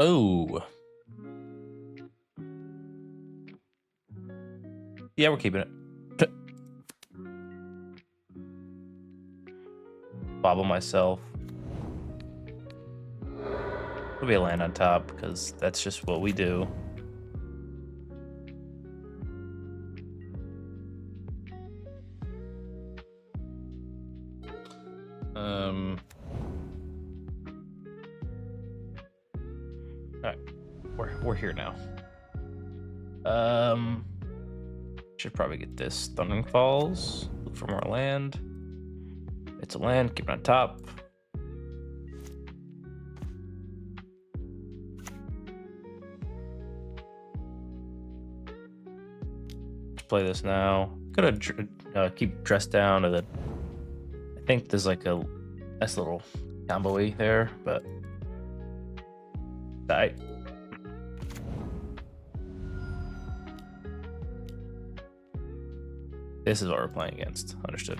Oh. Yeah, we're keeping it. Bauble myself. It'll be a land on top because that's just what we do. Alright. We're here now. Should probably get this Thundering Falls. Look for more land. It's a land, keep it on top. Let's play this now. Gonna keep Dress Down, and then I think there's like a nice little combo-y there, but die. This is what we're playing against. Understood.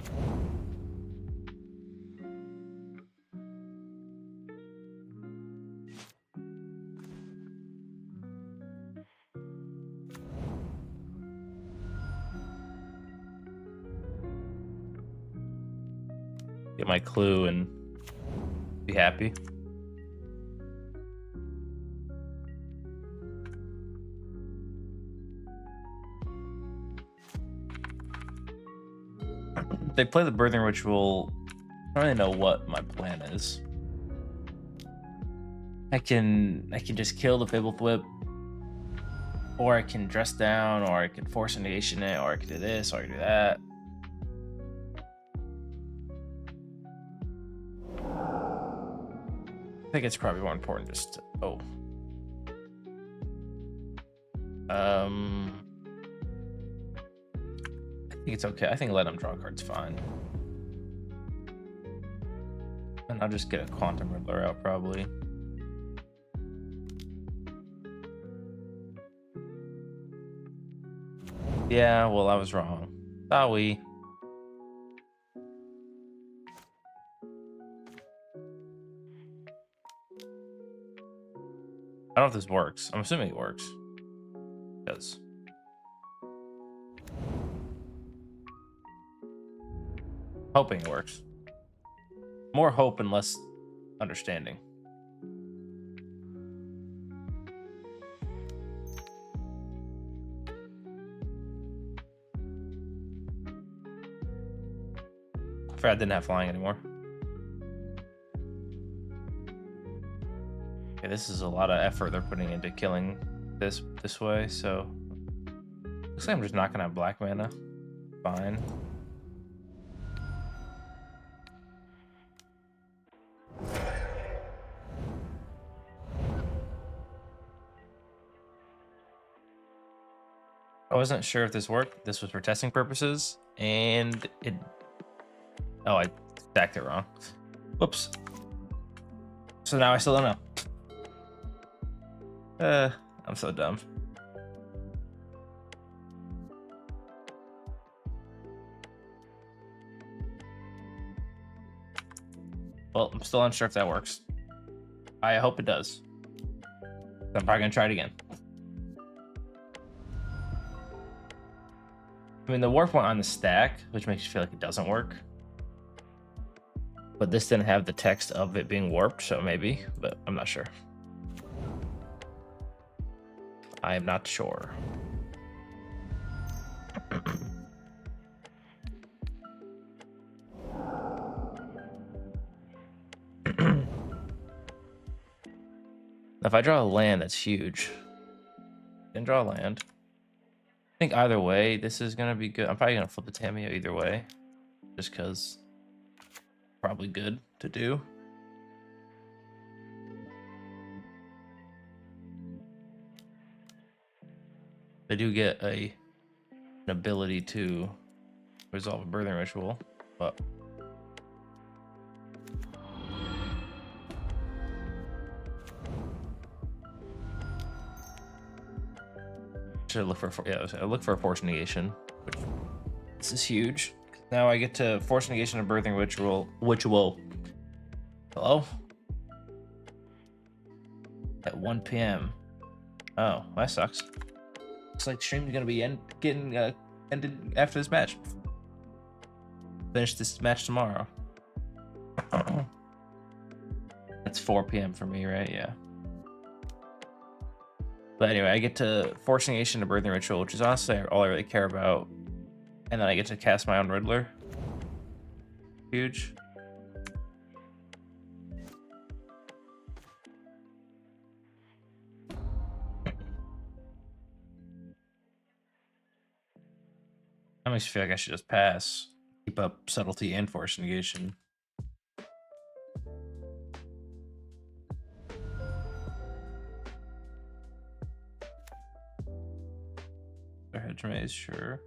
Get my clue and be happy. They play the Birthing Ritual. I don't really know what my plan is. I can just kill the Fabled Whip, or I can Dress Down, or I can Force of Negation it, or I can do this, or I can do that. I think it's probably more important just to, I think it's okay. I think let him draw cards fine. And I'll just get a Quantum Riddler out probably. Yeah, well, I was wrong. Sorry. I don't know if this works. I'm assuming it works. It does. Hoping it works. More hope and less understanding. I forgot I didn't have flying anymore. Okay, this is a lot of effort they're putting into killing this way, so looks like I'm just not gonna have black mana. Fine. I wasn't sure if this worked. This was for testing purposes, and it... Oh, I stacked it wrong. Whoops. So now I still don't know. I'm so dumb. Well, I'm still unsure if that works. I hope it does. I'm probably gonna try it again. I mean, the warp went on the stack, which makes you feel like it doesn't work. But this didn't have the text of it being warped, so maybe, but I'm not sure. I am not sure. If I draw a land, that's huge. Didn't draw a land. I think either way, this is gonna be good. I'm probably gonna flip the Tamiyo either way, just because probably good to do. They do get an ability to resolve a Birthing Ritual, but should look for I look for a Force Negation, which this is huge. Now I get to Force Negation a Birthing Ritual, which will... Hello? At 1 p.m. Oh, that sucks. Looks like stream's gonna be ended after this match. Finish this match tomorrow. That's 4 p.m. for me, right? Yeah. But anyway, I get to Force Negation to Birthing Ritual, which is honestly all I really care about. And then I get to cast my own Riddler. Huge. I almost feel like I should just pass. Keep up Subtlety and Force Negation. Hedge Maze, sure.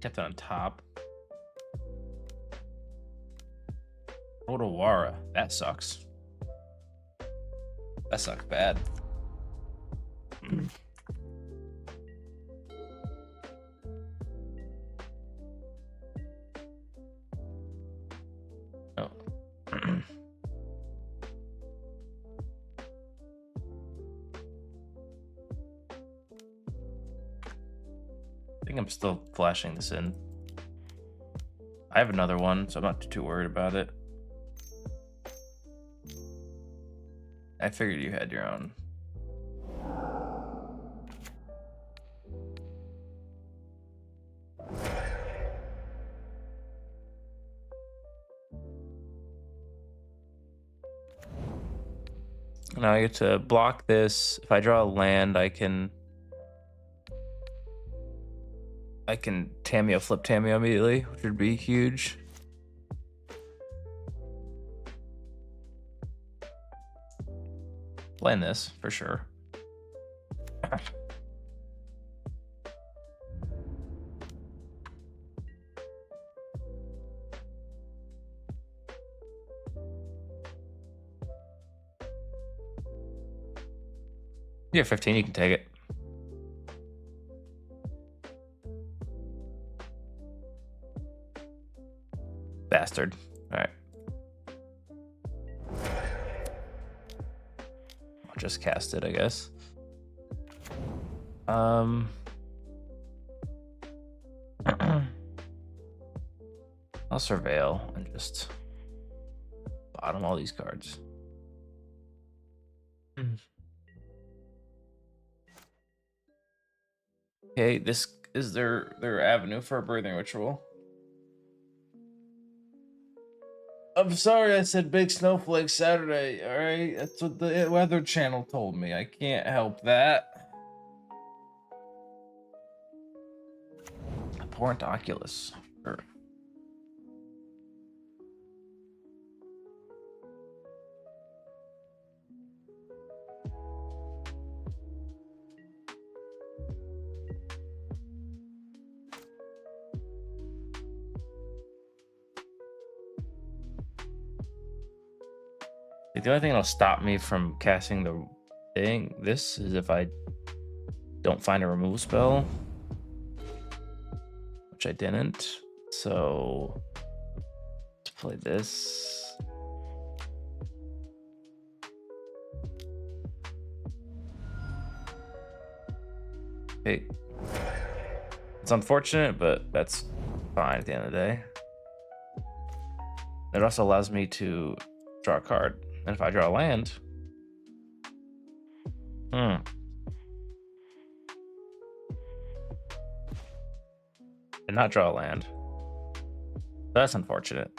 Kept it on top. Rotowara, that sucks. That sucks bad. Oh. I think I'm still flashing this in. I have another one, so I'm not too worried about it. I figured you had your own. Now I get to block this. If I draw a land, I can Tamiyo, flip Tamiyo immediately, which would be huge. Playing this for sure. Yeah, 15, you can take it. Bastard. All right. I'll just cast it, I guess. I'll Surveil and just bottom all these cards. Okay, this is their avenue for a Birthing Ritual. I'm sorry I said big snowflake Saturday, alright? That's what the Weather Channel told me. I can't help that. Abhorrent Oculus. Sure. The only thing that'll stop me from casting this is if I don't find a removal spell, which I didn't. So let's play this. Okay. It's unfortunate, but that's fine at the end of the day. It also allows me to draw a card. And if I draw a land, and not draw a land, that's unfortunate.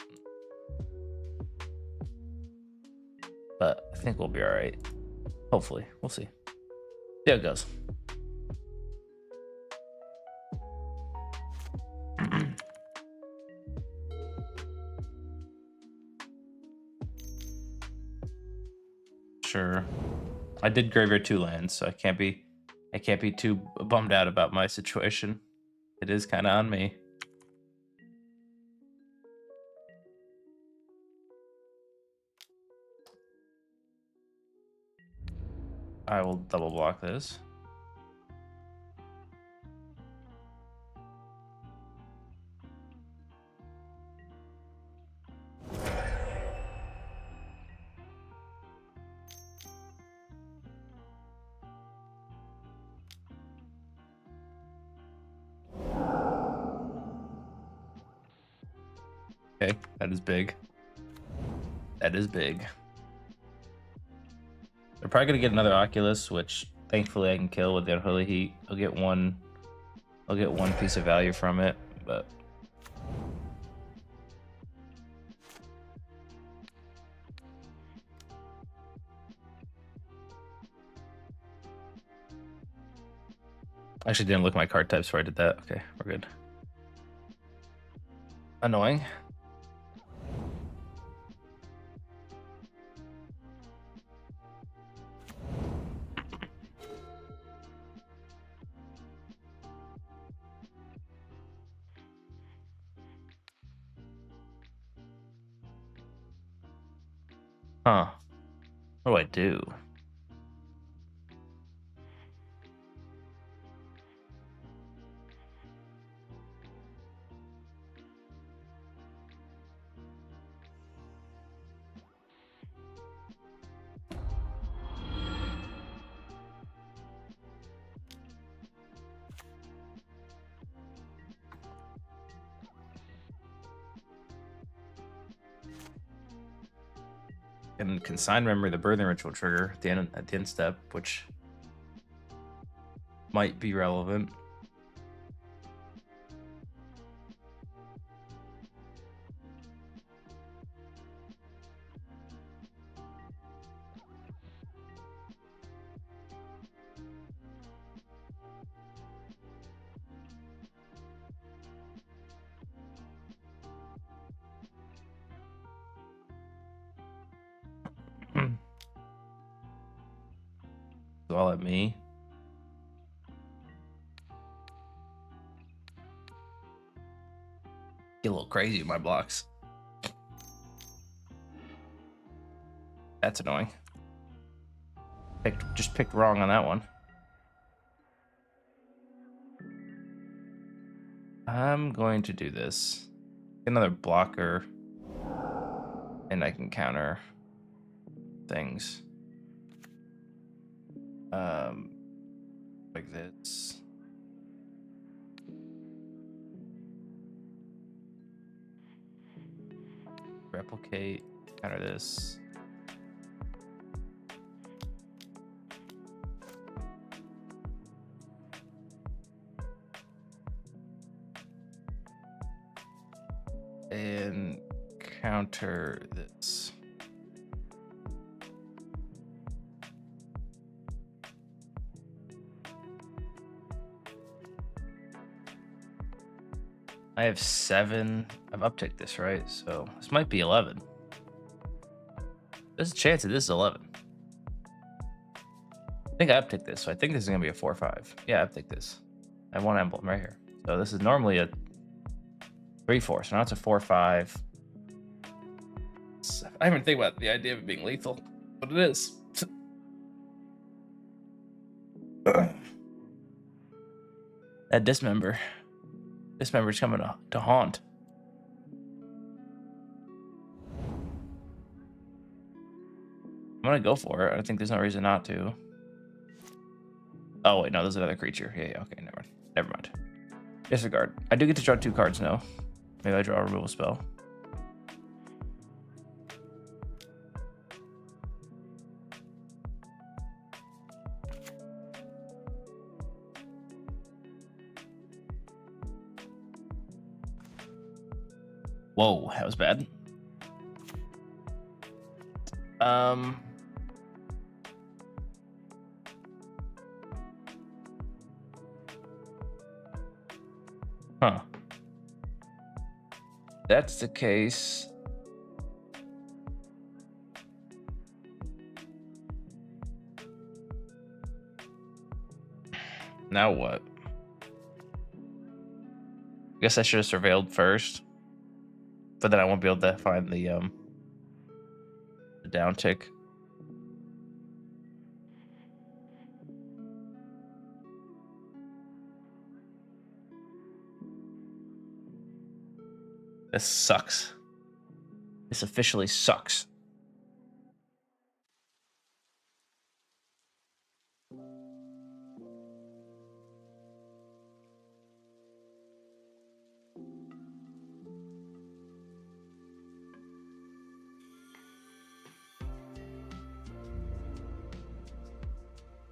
But I think we'll be all right. Hopefully, we'll see. See how it goes. Sure. I did graveyard 2 lands, so I can't be too bummed out about my situation. It is kind of on me. I will double block this. Okay, that is big. That is big. They're probably gonna get another Oculus, which thankfully I can kill with the Unholy Heat. I'll get one piece of value from it, but I actually didn't look at my card types before I did that. Okay, we're good. Annoying. Huh. What do I do? And Consign Memory, the Birthing Ritual trigger at the end step, which might be relevant. It's all at me. Get a little crazy with my blocks. That's annoying. Just picked wrong on that one. I'm going to do this. Another blocker. And I can counter things. Like this. Replicate, counter this. And counter this. I have 7. I've upticked this, right? So this might be 11. There's a chance that this is 11. I think I upticked this, so I think this is gonna be a 4/5. Yeah, I upticked this. I have one emblem right here. So this is normally a 3/4. So now it's a 4/5. I didn't even think about the idea of it being lethal, but it is. That dismember. Dismember's coming to haunt. I'm gonna go for it. I think there's no reason not to. Oh wait, no, there's another creature. Yeah, okay, never mind. Disregard. I do get to draw 2 cards now. Maybe I draw a removal spell. Whoa, that was bad. Huh. That's the case. Now what? I guess I should have surveilled first. But then I won't be able to find the down tick. This sucks. This officially sucks.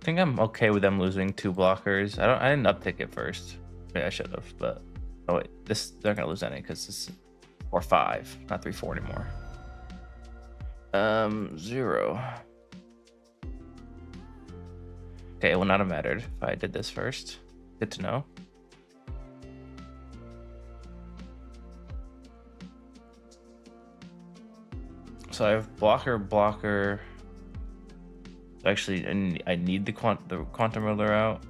I think I'm okay with them losing 2 blockers. I didn't uptick it first. Maybe I should have, but oh wait, they're not gonna lose any because this or 5, not 3-4 anymore. 0. Okay, it would not have mattered if I did this first. Good to know. So I have blocker. Actually, I need the Quantum Riddler out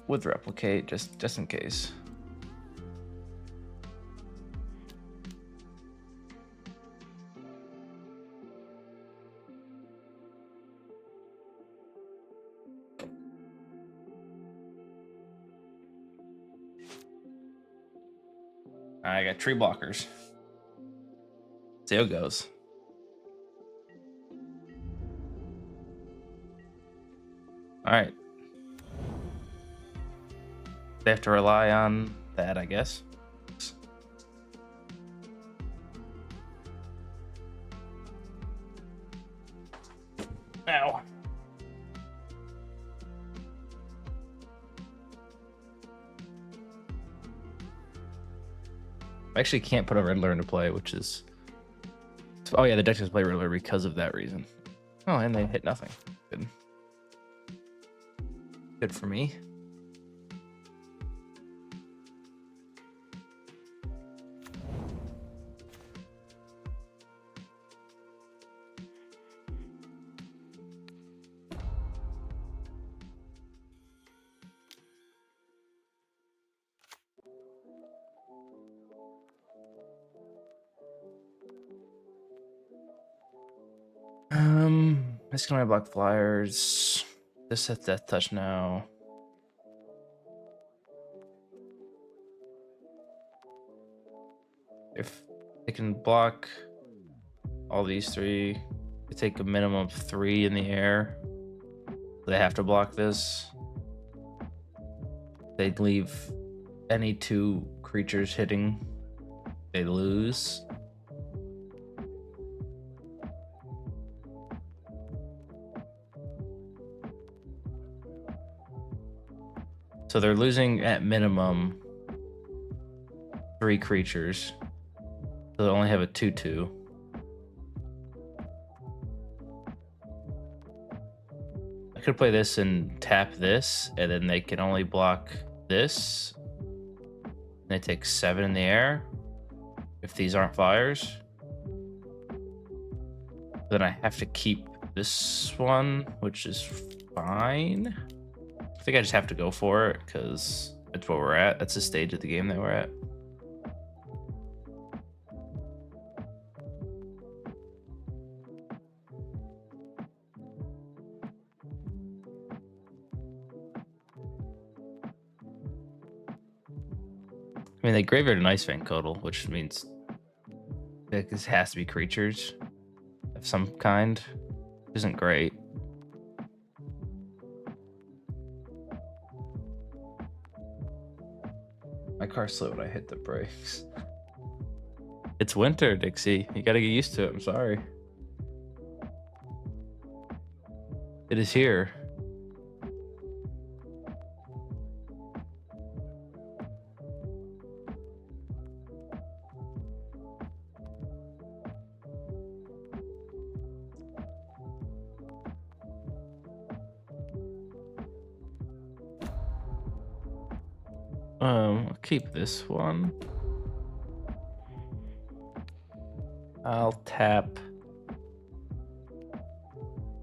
with replicate just in case. I got 3 blockers. See how it goes. All right. They have to rely on that, I guess. Ow. I actually can't put a Riddler into play, which is... Oh yeah, the deck does play Riddler because of that reason. Oh, and they hit nothing. Good. Good for me. It's gonna block flyers. This has death touch now. If they can block all these 3, they take a minimum of 3 in the air. They have to block this. They'd leave any 2 creatures hitting. They lose. So they're losing at minimum 3 creatures. So they only have a 2/2. I could play this and tap this, and then they can only block this. And they take 7 in the air if these aren't flyers. Then I have to keep this one, which is fine. I think I just have to go for it because that's where we're at. That's the stage of the game that we're at. I mean, they graveyard an Ice Fang Codal, which means this has to be creatures of some kind. Isn't great. My car slowed when I hit the brakes. It's winter, Dixie. You gotta get used to it. I'm sorry. It is here. I'll keep this one. I'll tap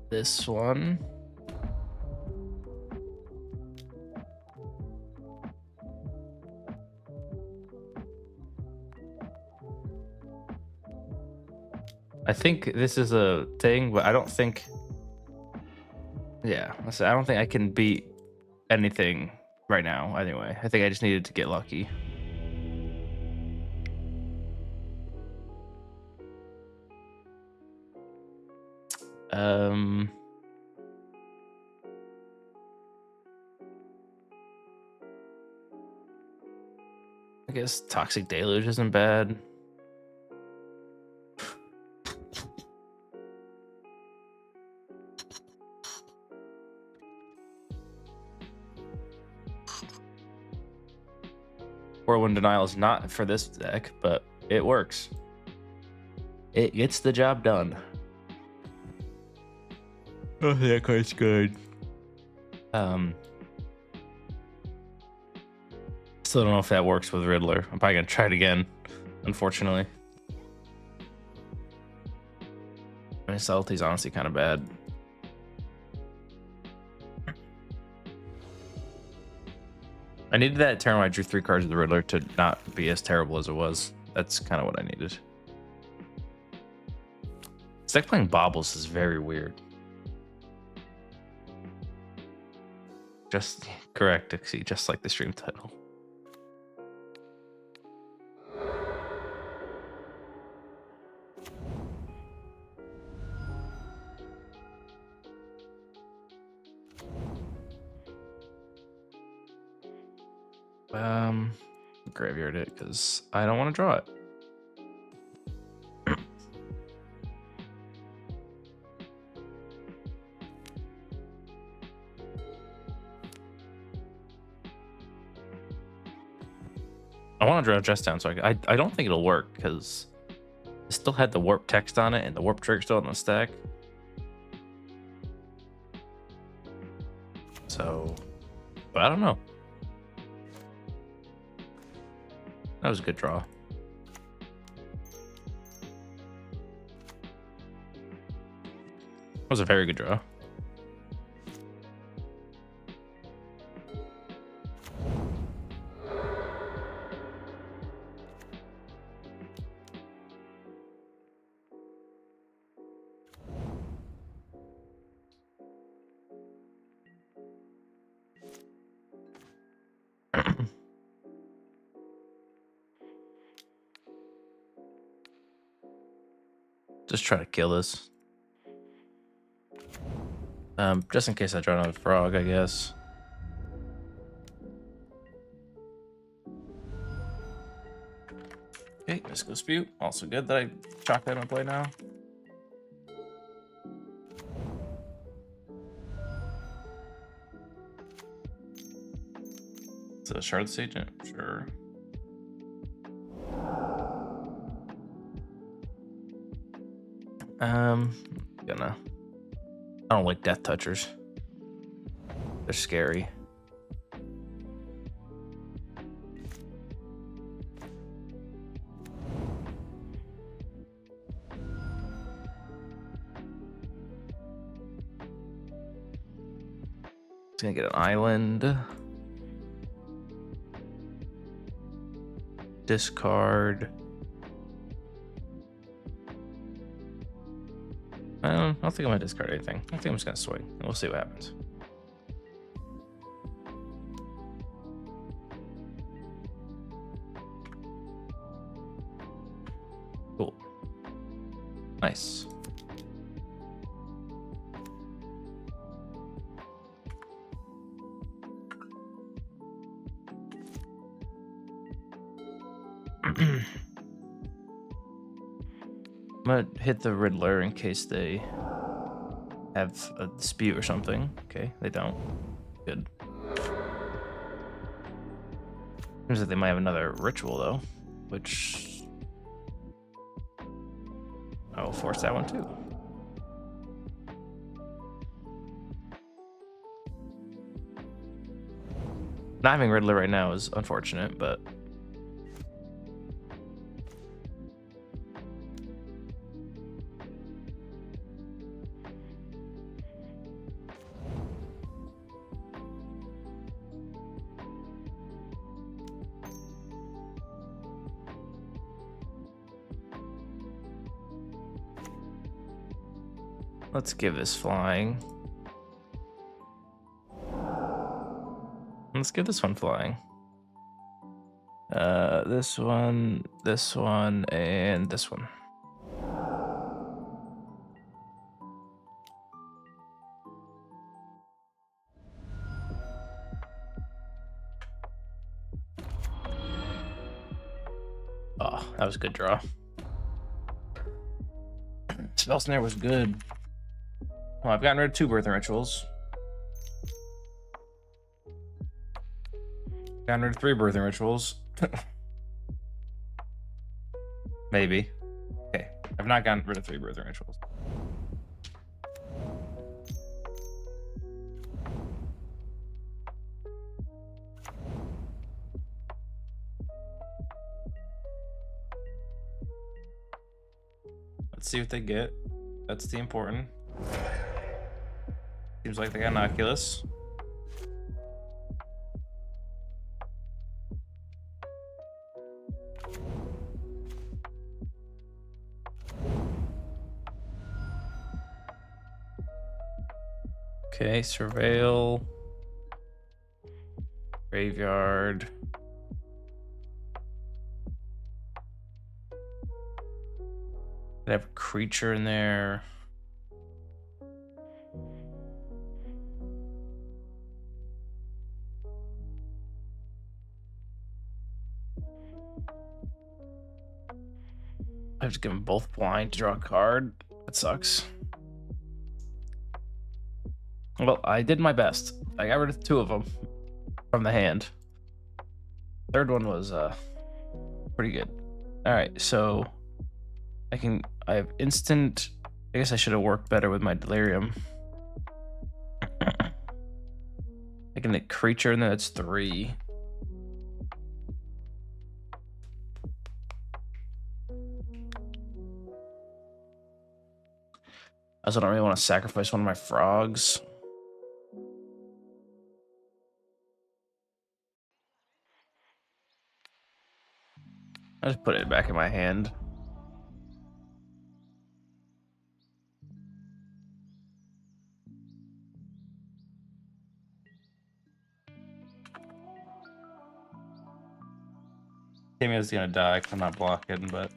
this one. I think this is a thing, but I don't think... Yeah, I don't think I can beat anything right now, anyway. I think I just needed to get lucky. I guess Toxic Deluge isn't bad. Whirlwind Denial is not for this deck, but it works. It gets the job done. Oh, that card's good. Still don't know if that works with Riddler. I'm probably gonna try it again, unfortunately. I mean, Subtlety's honestly kind of bad. I needed that turn where I drew 3 cards of the Riddler to not be as terrible as it was. That's kind of what I needed. This deck playing Baubles is very weird. Just correct, Dixie, just like the stream title. Graveyard it because I don't want to draw it. I want to draw Dress Down, so I don't think it'll work because it still had the warp text on it and the warp trigger still on the stack. So, but I don't know. That was a good draw. That was a very good draw. Just try to kill this. Just in case I draw another frog, I guess. Okay, let's go Spew. Also good that I chalk that in my play now. It's a Shard's Agent, sure. I don't like Death Touchers. They're scary. It's gonna get an island. Discard. I don't think I'm gonna discard anything. I think I'm just gonna swing and we'll see what happens. Cool. Nice. I'm gonna hit the Riddler in case they have a dispute or something. Okay, they don't. Good. Seems like they might have another ritual though, which I will force that one too. Not having Riddler right now is unfortunate, but let's give this flying. Let's give this one flying. This one, and this one. Oh, that was a good draw. Spell Snare was good. Well, I've gotten rid of 2 Birthing Rituals. Gotten rid of 3 Birthing Rituals, Maybe. Okay, I've not gotten rid of 3 Birthing Rituals. Let's see what they get. That's the important. Seems like they got Innocuous. Okay, Surveil. Graveyard. They have a creature in there. I have to give them both blind to draw a card. That sucks. Well, I did my best. I got rid of 2 of them from the hand. Third one was pretty good. All right, so I have instant. I guess I should have worked better with my Delirium. I can hit creature and then that's 3. I also don't really want to sacrifice one of my frogs. I just put it back in my hand. Tamiyo's gonna die because I'm not blocking, but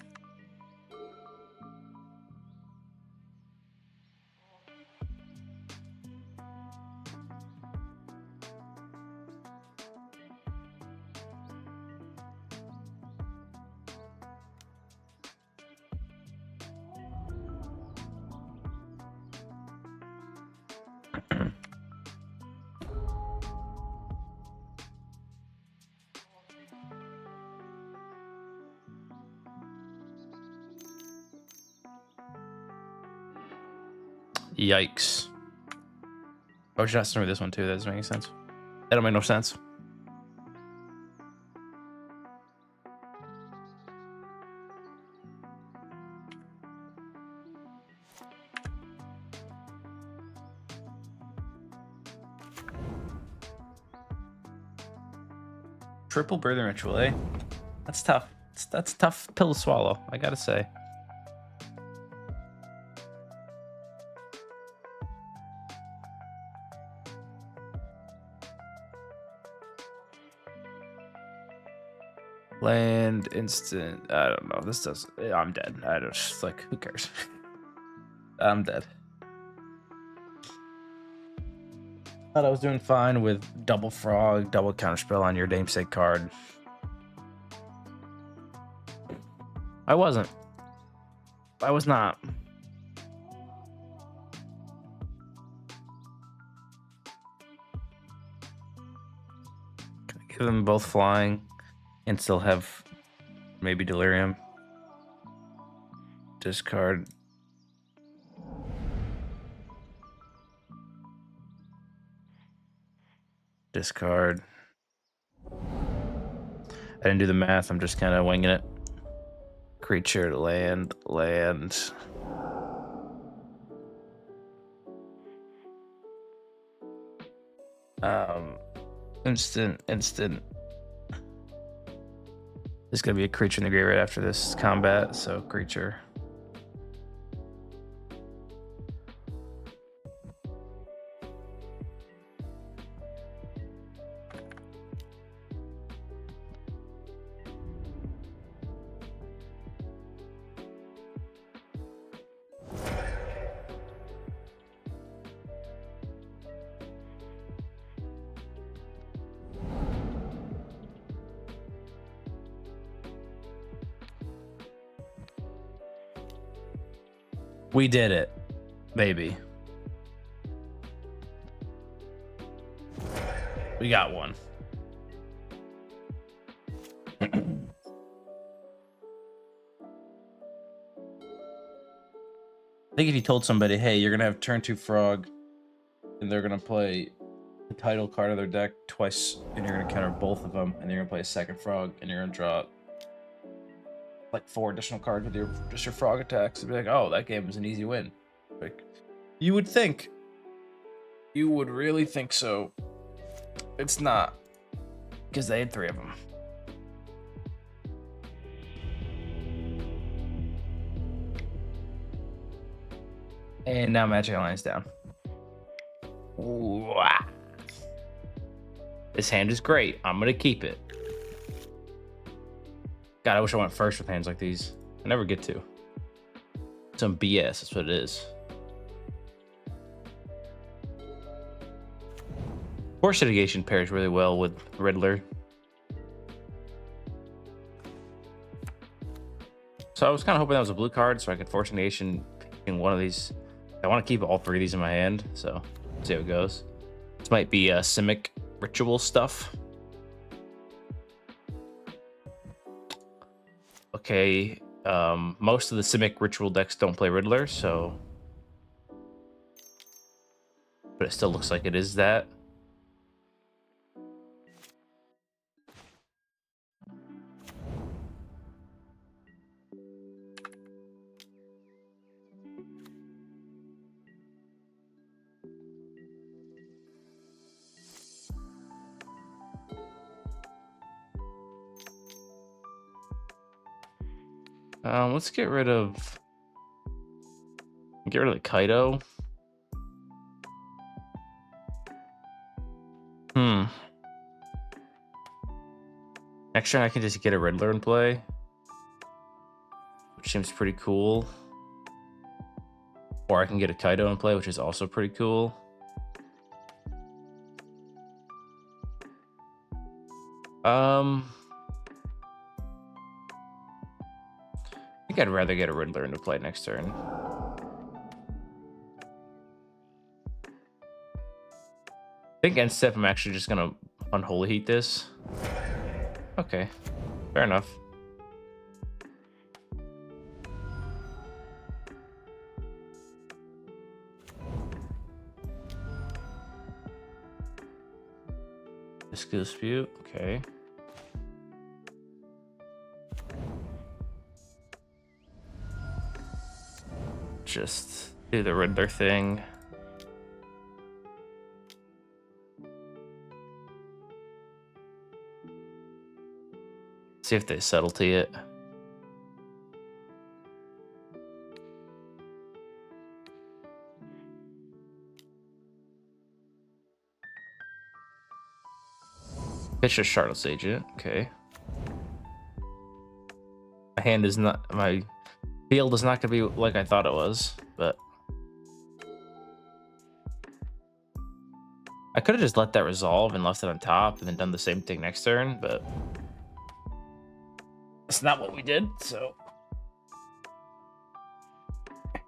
yikes. Oh, should I start with this one too? That doesn't make any sense. That don't make no sense. Triple Birthing Ritual, eh? That's tough. That's a tough pill to swallow, I gotta say. Land instant. I don't know. This does. I'm dead. I just like. Who cares? I'm dead. Thought I was doing fine with double frog, double counterspell on your namesake card. I wasn't. I was not. Can I give them both flying and still have maybe Delirium? Discard. Discard. I didn't do the math. I'm just kind of winging it. Creature, land. Instant. There's gonna be a creature in the grave right after this combat, so creature. We did it. Maybe. We got one. think if you told somebody, hey, you're gonna have turn 2 frog, and they're gonna play the title card of their deck twice, and you're gonna counter both of them, and you're gonna play a second frog, and you're gonna draw like 4 additional cards with just your frog attacks, and be like, oh, that game was an easy win. Like, you would think. You would really think so. It's not, because they had 3 of them. And now Magic Online's down. Ooh, ah. This hand is great. I'm gonna keep it. God, I wish I went first with hands like these. I never get to. Some BS, that's what it is. Force of Negation pairs really well with Riddler. So I was kind of hoping that was a blue card so I could Force of Negation in one of these. I want to keep all 3 of these in my hand, so see how it goes. This might be Simic Ritual stuff. Okay, most of the Simic Ritual decks don't play Riddler, so... But it still looks like it is that. Let's get rid of the Kaito. Next turn I can just get a Riddler in play, which seems pretty cool. Or I can get a Kaito in play, which is also pretty cool. I think I'd rather get a Riddler into play next turn. I think instead I'm actually just gonna Unholy Heat this. Okay, fair enough. Dispute, okay. Just do the Riddler thing. See if they subtlety it. It's just Charlotte's Agent, okay. My hand is not, my field is not gonna be like I thought it was, but I could have just let that resolve and left it on top and then done the same thing next turn, but it's not what we did, so. I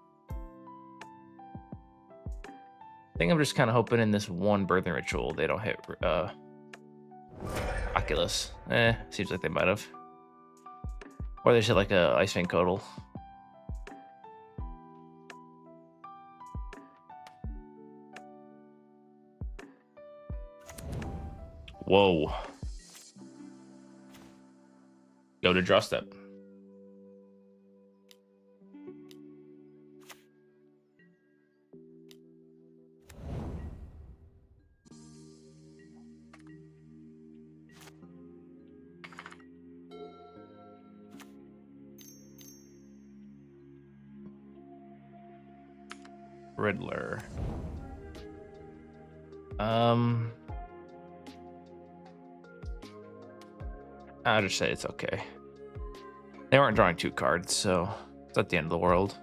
think I'm just kind of hoping in this one Birthing Ritual they don't hit Oculus. Seems like they might have. Or they should like a Icewind Codal. Whoa. Go to draw step. Riddler. I'll just say it's okay. They weren't drawing 2 cards, so it's not the end of the world.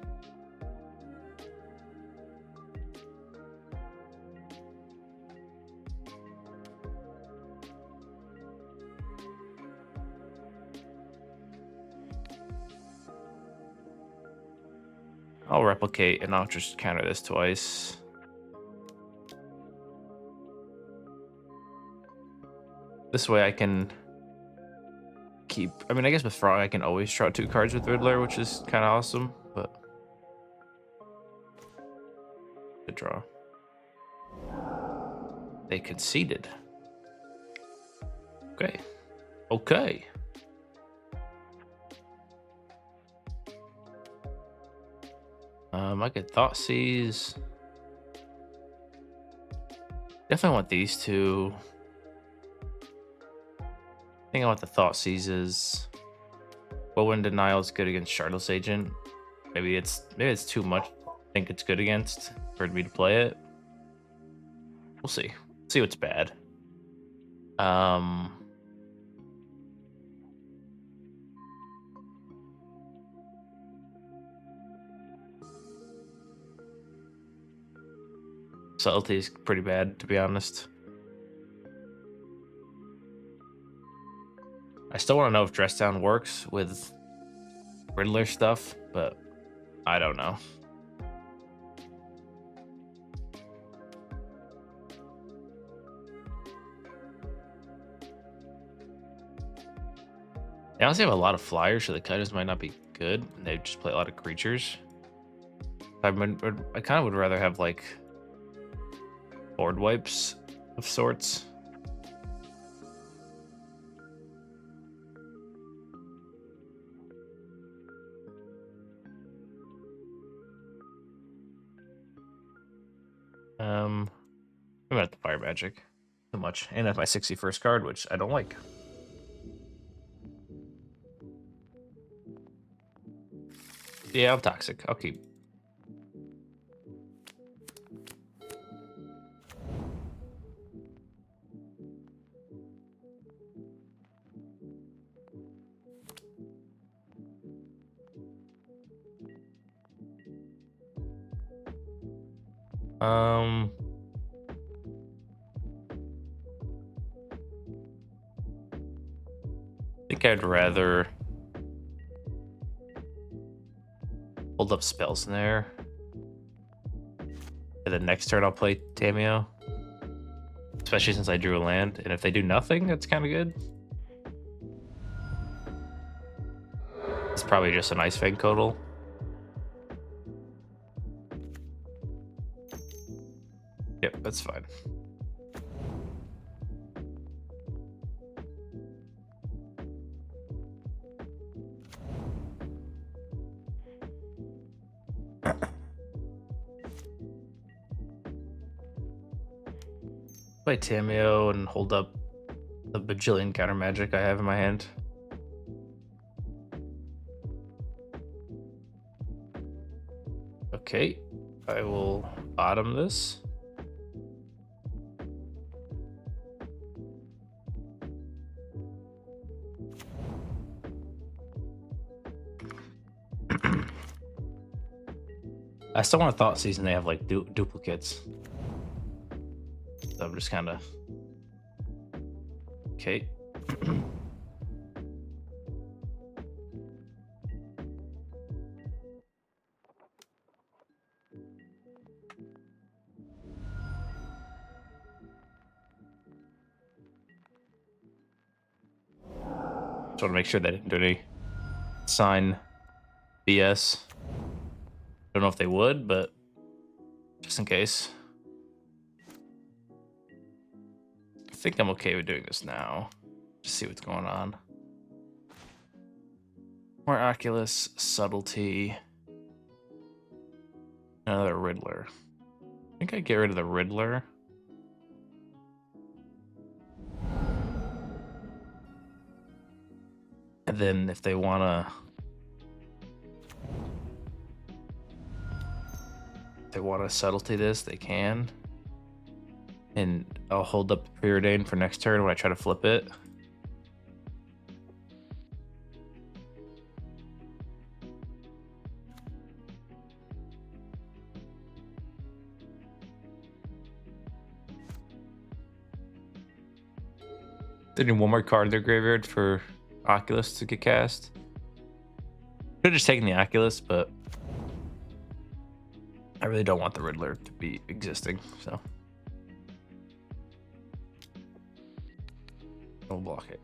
I'll replicate and I'll just counter this twice. This way I can keep, I mean, I guess with Frog I can always draw 2 cards with Riddler, which is kind of awesome, but Good draw. They conceded. Okay. Okay. I could Thoughtseize. Definitely want these two. I think I want the Thoughtseizes. Whirlwind Denial is good against Shardless Agent. Maybe it's too much. I think it's good against for me to play it. We'll see. See what's bad. Subtlety is pretty bad, to be honest. I still want to know if Dress Down works with Riddler stuff, but I don't know. They honestly have a lot of flyers, so the Kaitos might not be good. They just play a lot of creatures. I kind of would rather have like board wipes of sorts. I'm gonna have to Fire Magic too much, and that's my 61st card, which I don't like. Yeah, I'm toxic. I'll keep. I think I'd rather hold up Spell Snare. And then next turn I'll play Tamiyo. Especially since I drew a land. And if they do nothing, that's kind of good. It's probably just an Ice Fang Total. Yep, that's fine. Play Tamiyo and hold up the bajillion counter magic I have in my hand. Okay, I will bottom this. I still want to Thoughtseize and they have like duplicates. So I'm just kind of okay. Just want to make sure they didn't do any sign BS. Don't know if they would, but just in case. I think I'm okay with doing this now. Just see what's going on. More Oculus, Subtlety, another Riddler. I think I'd get rid of the Riddler. And then if they wanna Subtlety this, they can. And I'll hold up the Preordain for next turn when I try to flip it. They need one more card in their graveyard for Oculus to get cast. Could have just taken the Oculus, but I really don't want the Riddler to be existing, so I'll block it.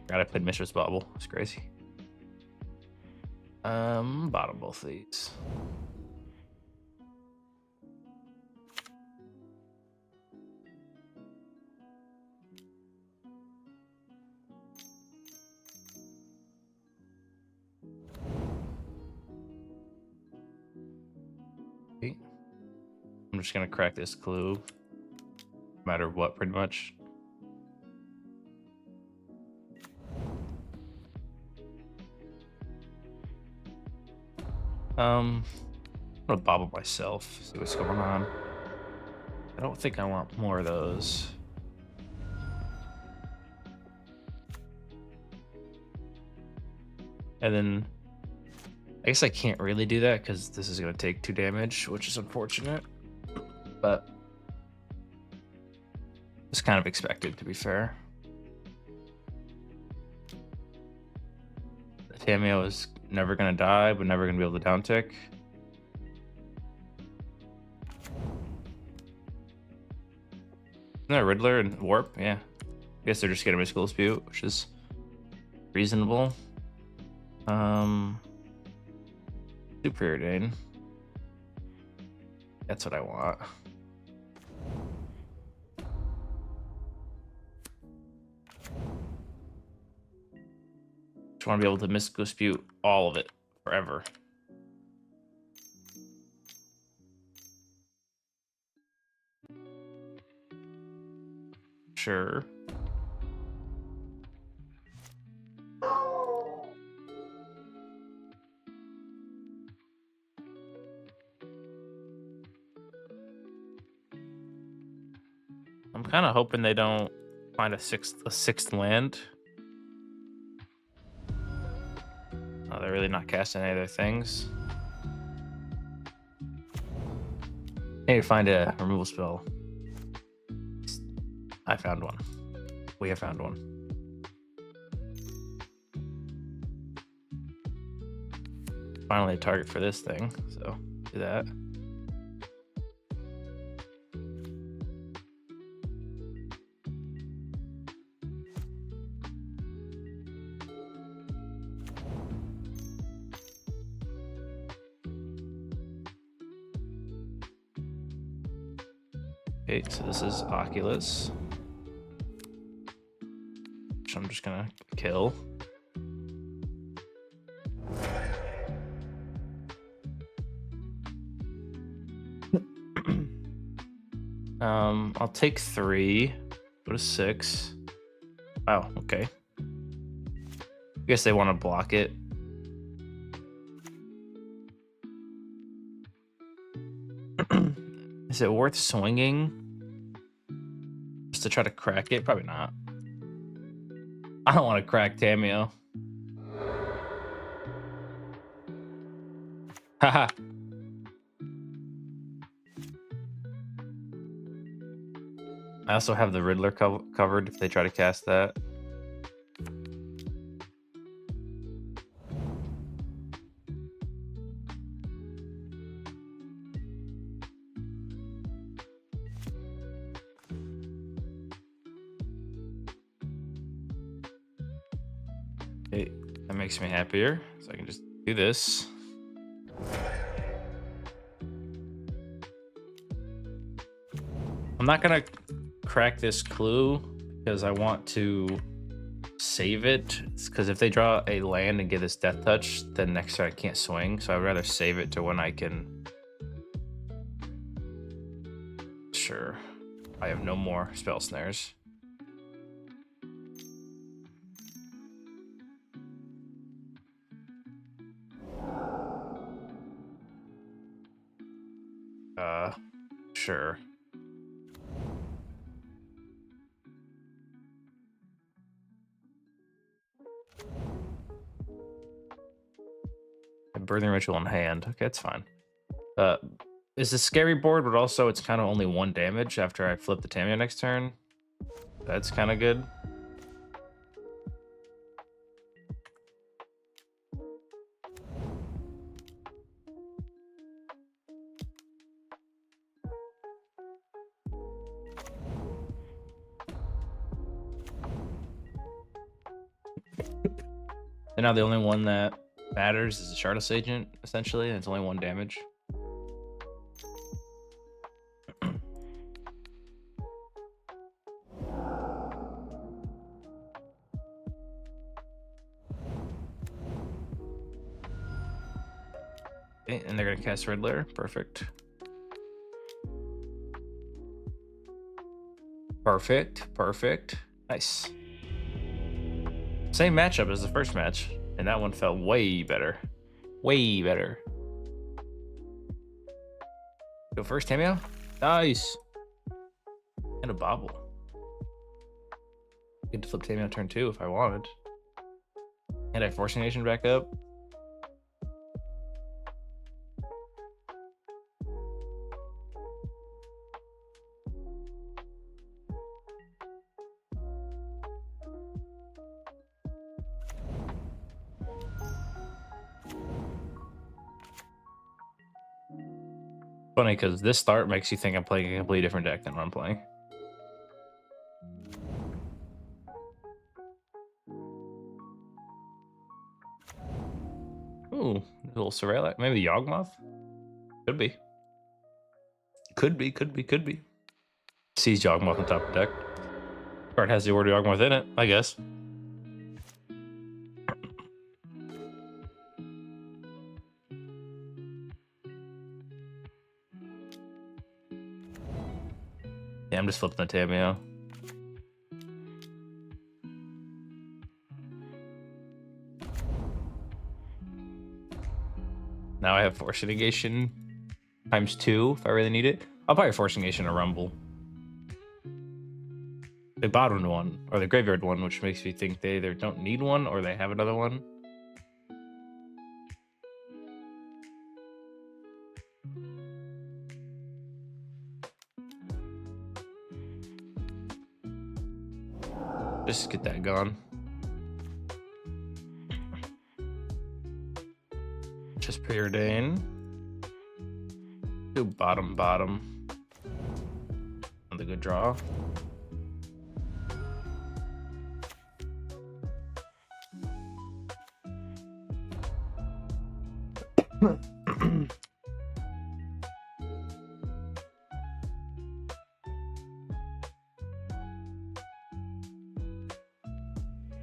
God, I played Mishra's Bauble. It's crazy. Bottom both of these. Okay. I'm just gonna crack this clue, no matter what, pretty much. I'm gonna bobble myself, see what's going on. I don't think I want more of those. And then I guess I can't really do that because this is gonna take 2 damage, which is unfortunate. But it's kind of expected, to be fair. The Tamiyo is never gonna die, but never gonna be able to downtick. Isn't that Riddler and Warp? Yeah. I guess they're just getting Mystical Dispute, which is reasonable. Do Preordain. That's what I want. Just want to be able to Mystical Dispute all of it forever. Sure. I'm kind of hoping they don't find a sixth land. Oh, they're really not casting any of their things. I need to find a removal spell. I found one. We have found one. Finally a target for this thing, so do that. Okay, so this is Oculus, which I'm just gonna kill. I'll take 3, go to 6. Wow, okay. I guess they want to block it. Is it worth swinging just to try to crack it? Probably not. I don't want to crack Tamiyo. Haha. I also have the Riddler covered if they try to cast that. Okay, that makes me happier, so I can just do this. I'm not gonna crack this clue because I want to save it, because if they draw a land and get this death touch, then next turn I can't swing, so I'd rather save it to when I can. Sure, I have no more spell snares. Sure. A Birthing Ritual in hand. Okay, that's fine. Is the scary board, but also it's kind of only 1 damage after I flip the Tamiyo next turn. That's kind of good. They're now the only one that matters is a Shardless Agent, essentially, and it's only 1 damage. Okay, and they're gonna cast Riddler. Perfect. Perfect. Nice. Same matchup as the first match, and that one felt way better. Way better. Go first, Tamiyo. Nice. And a Bauble. Get to flip Tamiyo turn 2 if I wanted. And I Force of Negation back up. Funny because this start makes you think I'm playing a completely different deck than what I'm playing. Ooh, a little Surreal. Maybe Yawgmoth? Could be. Could be. Sees Yawgmoth on top of the deck. Card has the word Yawgmoth in it, I guess. Yeah, I'm just flipping the Tamiyo. Now I have Force of Negation times 2 if I really need it. I'll probably Force of Negation a Rumble. They bottomed one, or the graveyard one, which makes me think they either don't need one or they have another one. Just get that gone. Just Preordain. Do bottom. Another good draw.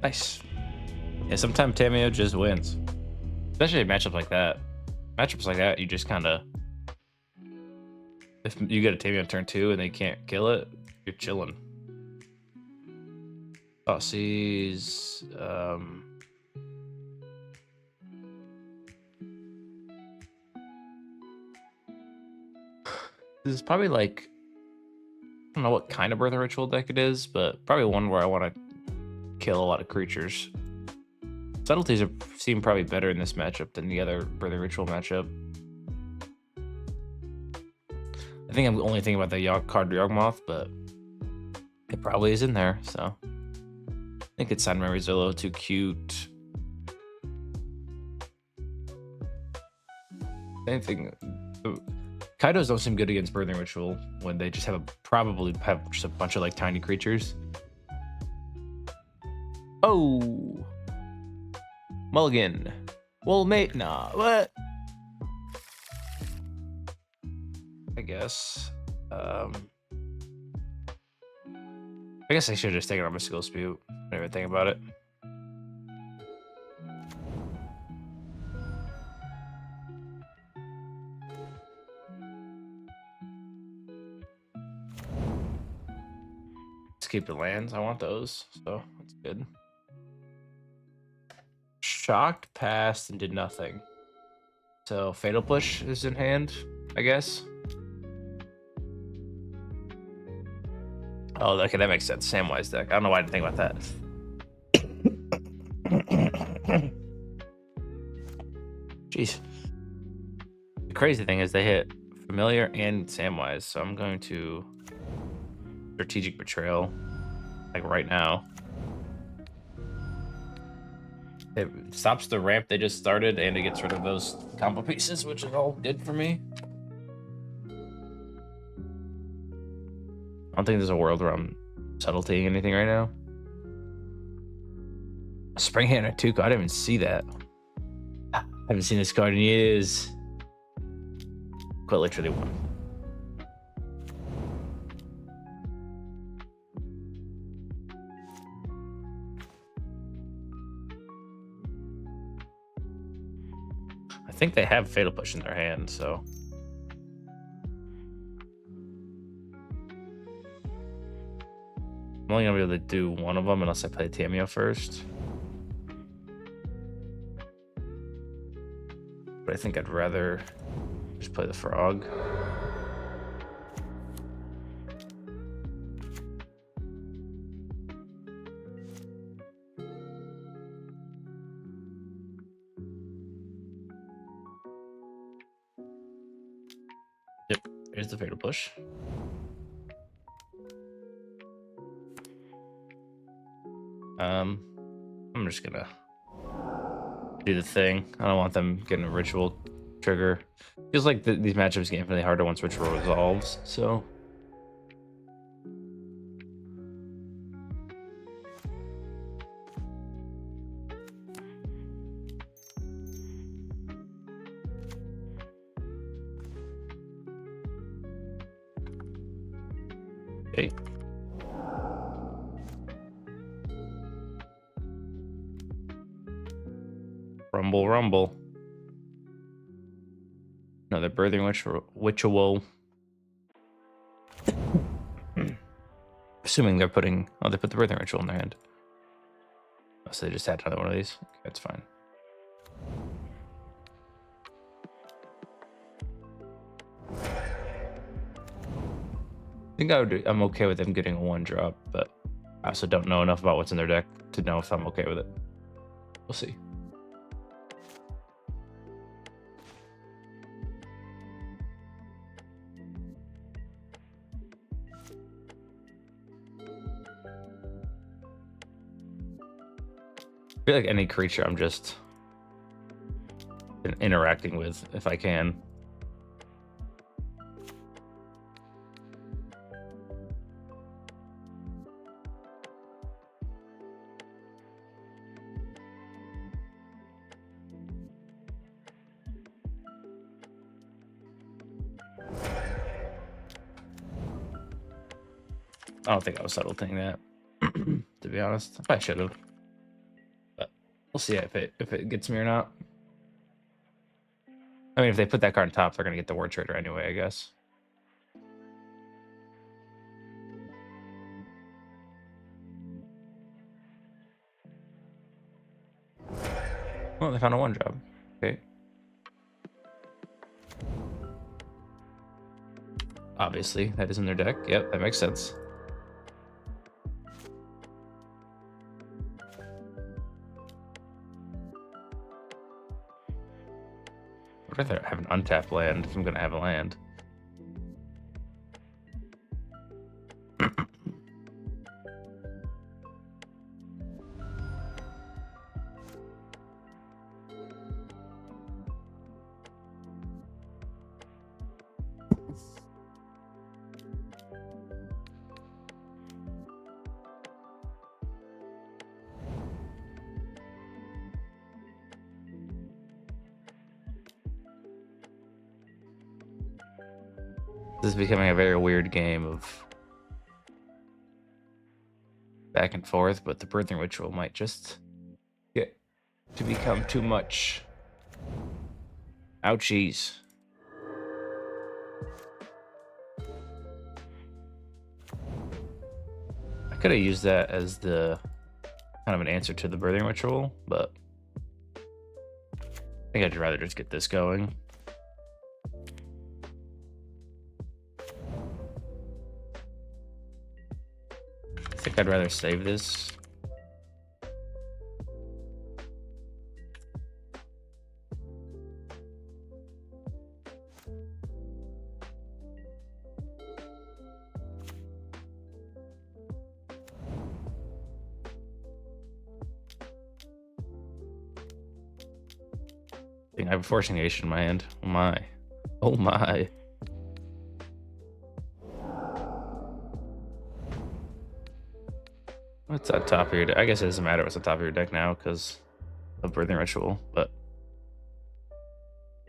Nice. Yeah, sometimes Tamiyo just wins. Especially matchups like that. Matchups like that, you just kind of... If you get a Tamiyo on turn 2 and they can't kill it, you're chilling. Thoughtseize. This is probably like... I don't know what kind of Birth Ritual deck it is, but probably one where I want to kill a lot of creatures. Subtleties seem probably better in this matchup than the other Birth Ritual matchup. I think I'm only thinking about the card Yawgmoth, but it probably is in there, so. I think it's Sign Memories are a little too cute. Same thing. Kaitos don't seem good against Birthing Ritual when they just probably have just a bunch of like tiny creatures. Oh, Mulligan. Well, mate, nah. What? I guess. I guess I should have just taken on Mystical Dispute. I didn't even think about it. Let's keep the lands. I want those, so that's good. Shocked, passed, and did nothing. So Fatal Push is in hand, I guess. Oh, okay, that makes sense. Samwise deck. I don't know why I didn't think about that. Jeez. The crazy thing is they hit Familiar and Samwise, so I'm going to Strategic Betrayal, like right now. It stops the ramp they just started, and it gets rid of those combo pieces, which is all good for me. I don't think there's a world where I'm subtletying anything right now. Spring Hand at Tuco, I didn't even see that. Haven't seen this card in years. Quite literally one. I think they have Fatal Push in their hand, so. I'm only gonna be able to do one of them unless I play Tamiyo first. But I think I'd rather just play the frog. Yep, here's the Fatal Push. I'm just gonna do the thing. I don't want them getting a ritual trigger. Feels like these matchups get infinitely harder once ritual resolves, so. Okay. Rumble, rumble. Another birthing ritual. Assuming they're putting, oh, they put the birthing ritual in their hand. Oh, so they just had another one of these. Okay, that's fine. I think I'm okay with them getting a 1-drop, but I also don't know enough about what's in their deck to know if I'm okay with it. We'll see. I feel like any creature I'm just interacting with if I can. I don't think I was subtletying that, to be honest. I should have. But we'll see if it gets me or not. I mean, if they put that card on top, they're going to get the Ward Trader anyway, I guess. Well, they found a 1-drop. Okay. Obviously, that is in their deck. Yep, that makes sense. I'd rather have an untapped land if I'm going to have a land. This is becoming a very weird game of back and forth, but the birthing ritual might just get to become too much. Ouchies. I could have used that as the kind of an answer to the birthing ritual, but I think I'd rather just get this going. I think I'd rather save this. I have a Force of Negation in my hand. Oh my. Oh my. What's on top of your deck? I guess it doesn't matter what's on top of your deck now because of Birthing Ritual, but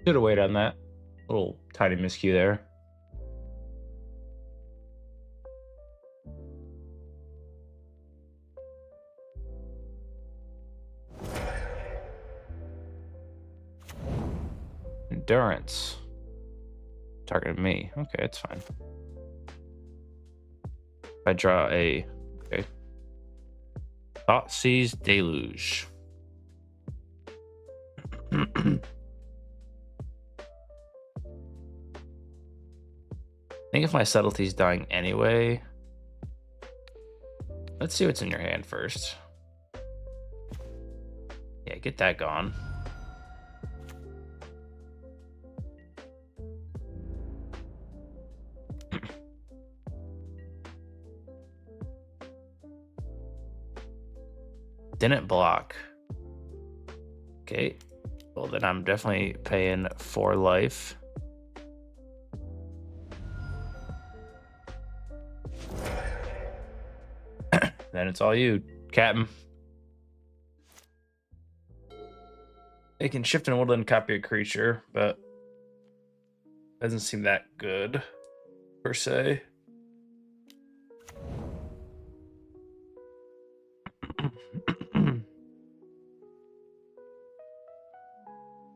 Should have waited on that. Little tiny miscue there. Endurance. Targeted me. Okay, it's fine. I draw a... Okay. Thoughtseize Deluge. I think if my Subtlety's dying anyway... Let's see what's in your hand first. Yeah, get that gone. Didn't block. Okay. Well, then I'm definitely paying 4 life. Then it's all you, Captain. It can shift and woodland copy a creature, but doesn't seem that good, per se.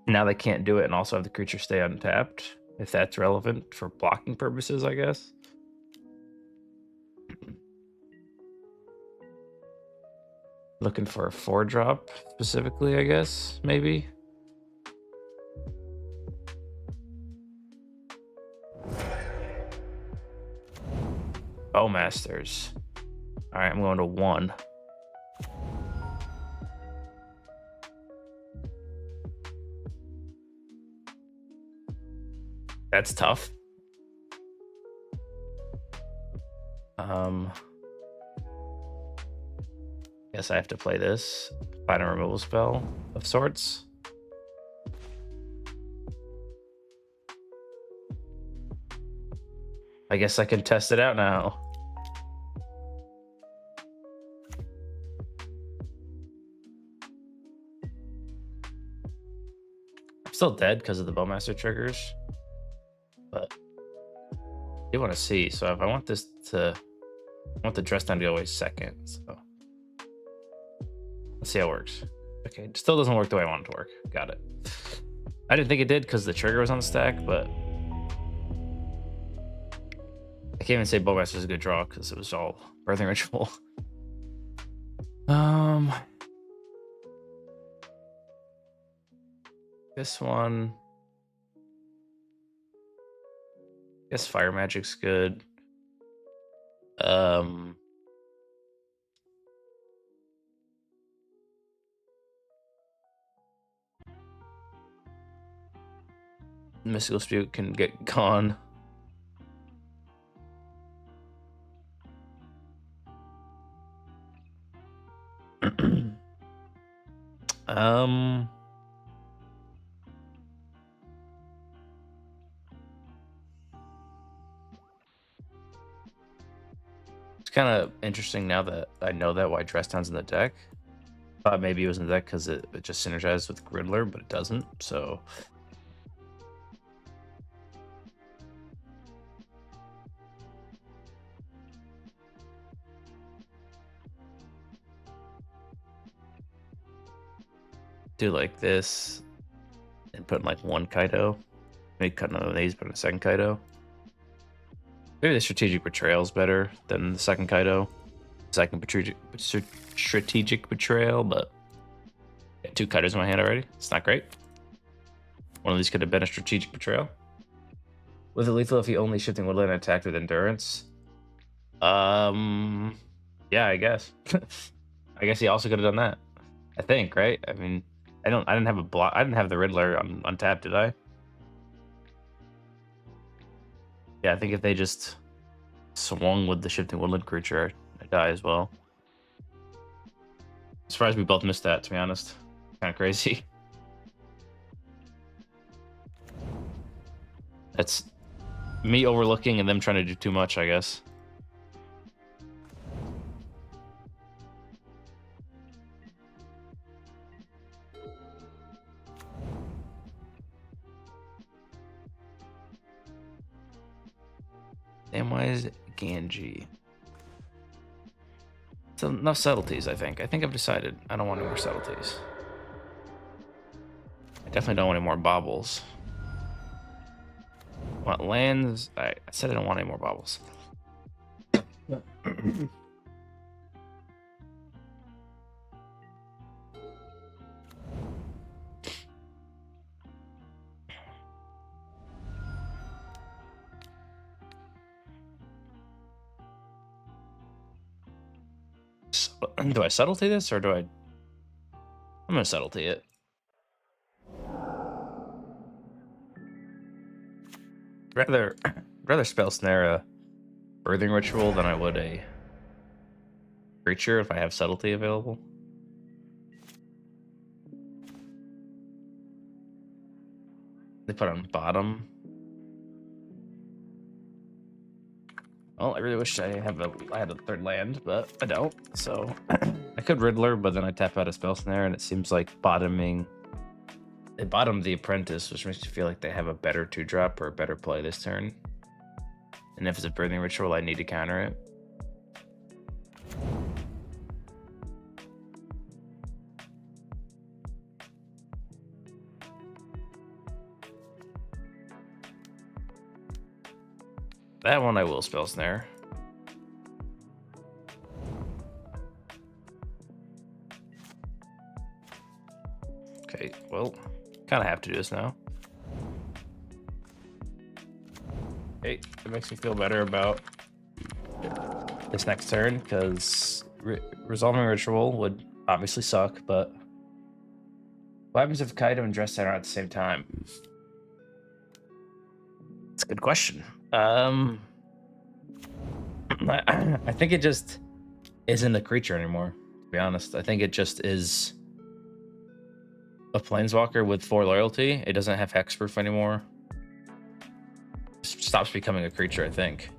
Now they can't do it and also have the creature stay untapped, if that's relevant for blocking purposes, I guess. Looking for a 4-drop specifically, I guess, maybe. Bowmasters. All right, I'm going to 1. That's tough. Guess I have to play this. Find a removal spell of sorts. I guess I can test it out now. I'm still dead because of the Bowmaster triggers. But I do want to see. So if I want this to... I want the dress down to go away second. So let's see how it works. Okay, it still doesn't work the way I want it to work. Got it. I didn't think it did because the trigger was on the stack, but I can't even say Bowmaster is a good draw because it was all Birthing Ritual. This one. I guess Fire Magic's good. Mystical Spew can get gone. It's kind of interesting now that I know that why Dress Down's in the deck. Thought maybe it was in the deck because it just synergizes with Riddler, but it doesn't, so... Do like this and put in like 1 Kaito. Maybe cut none of these, put in a 2nd Kaito. Maybe the Strategic Betrayal is better than the 2nd Kaito. 2nd Strategic Betrayal, but yeah, 2 Kaitos in my hand already. It's not great. One of these could have been a Strategic Betrayal. Was it lethal if he only shifting woodland and attacked with endurance? Yeah, I guess. I guess he also could have done that. I think, right? I mean, I didn't have a block. I didn't have the Riddler on untapped, did I? Yeah, I think if they just swung with the shifting woodland creature, I die as well. I'm surprised we both missed that, to be honest. Kind of crazy. That's me overlooking and them trying to do too much, I guess. Samwise Ganji. So enough subtleties, I think. I think I've decided I don't want any more subtleties. I definitely don't want any more baubles. I want lands. I said I don't want any more baubles. Do I subtlety this or do I? I'm gonna subtlety it. Rather spell snare a birthing ritual than I would a creature if I have subtlety available. They put on bottom. Well, I really wish I had a third land, but I don't. So I could Riddler, but then I tap out a Spell Snare, and it seems like bottoming. They bottomed the Apprentice, which makes me feel like they have a better 2-drop or a better play this turn. And if it's a Birthing Ritual, I need to counter it. That one I will Spell Snare. Okay, well, kind of have to do this now. Okay, it makes me feel better about this next turn, because resolving Ritual would obviously suck, but what happens if Kaito and Dress are at the same time? That's a good question. I think it just isn't a creature anymore, to be honest. I think it just is a Planeswalker with 4 loyalty. It doesn't have hexproof anymore. It stops becoming a creature, I think.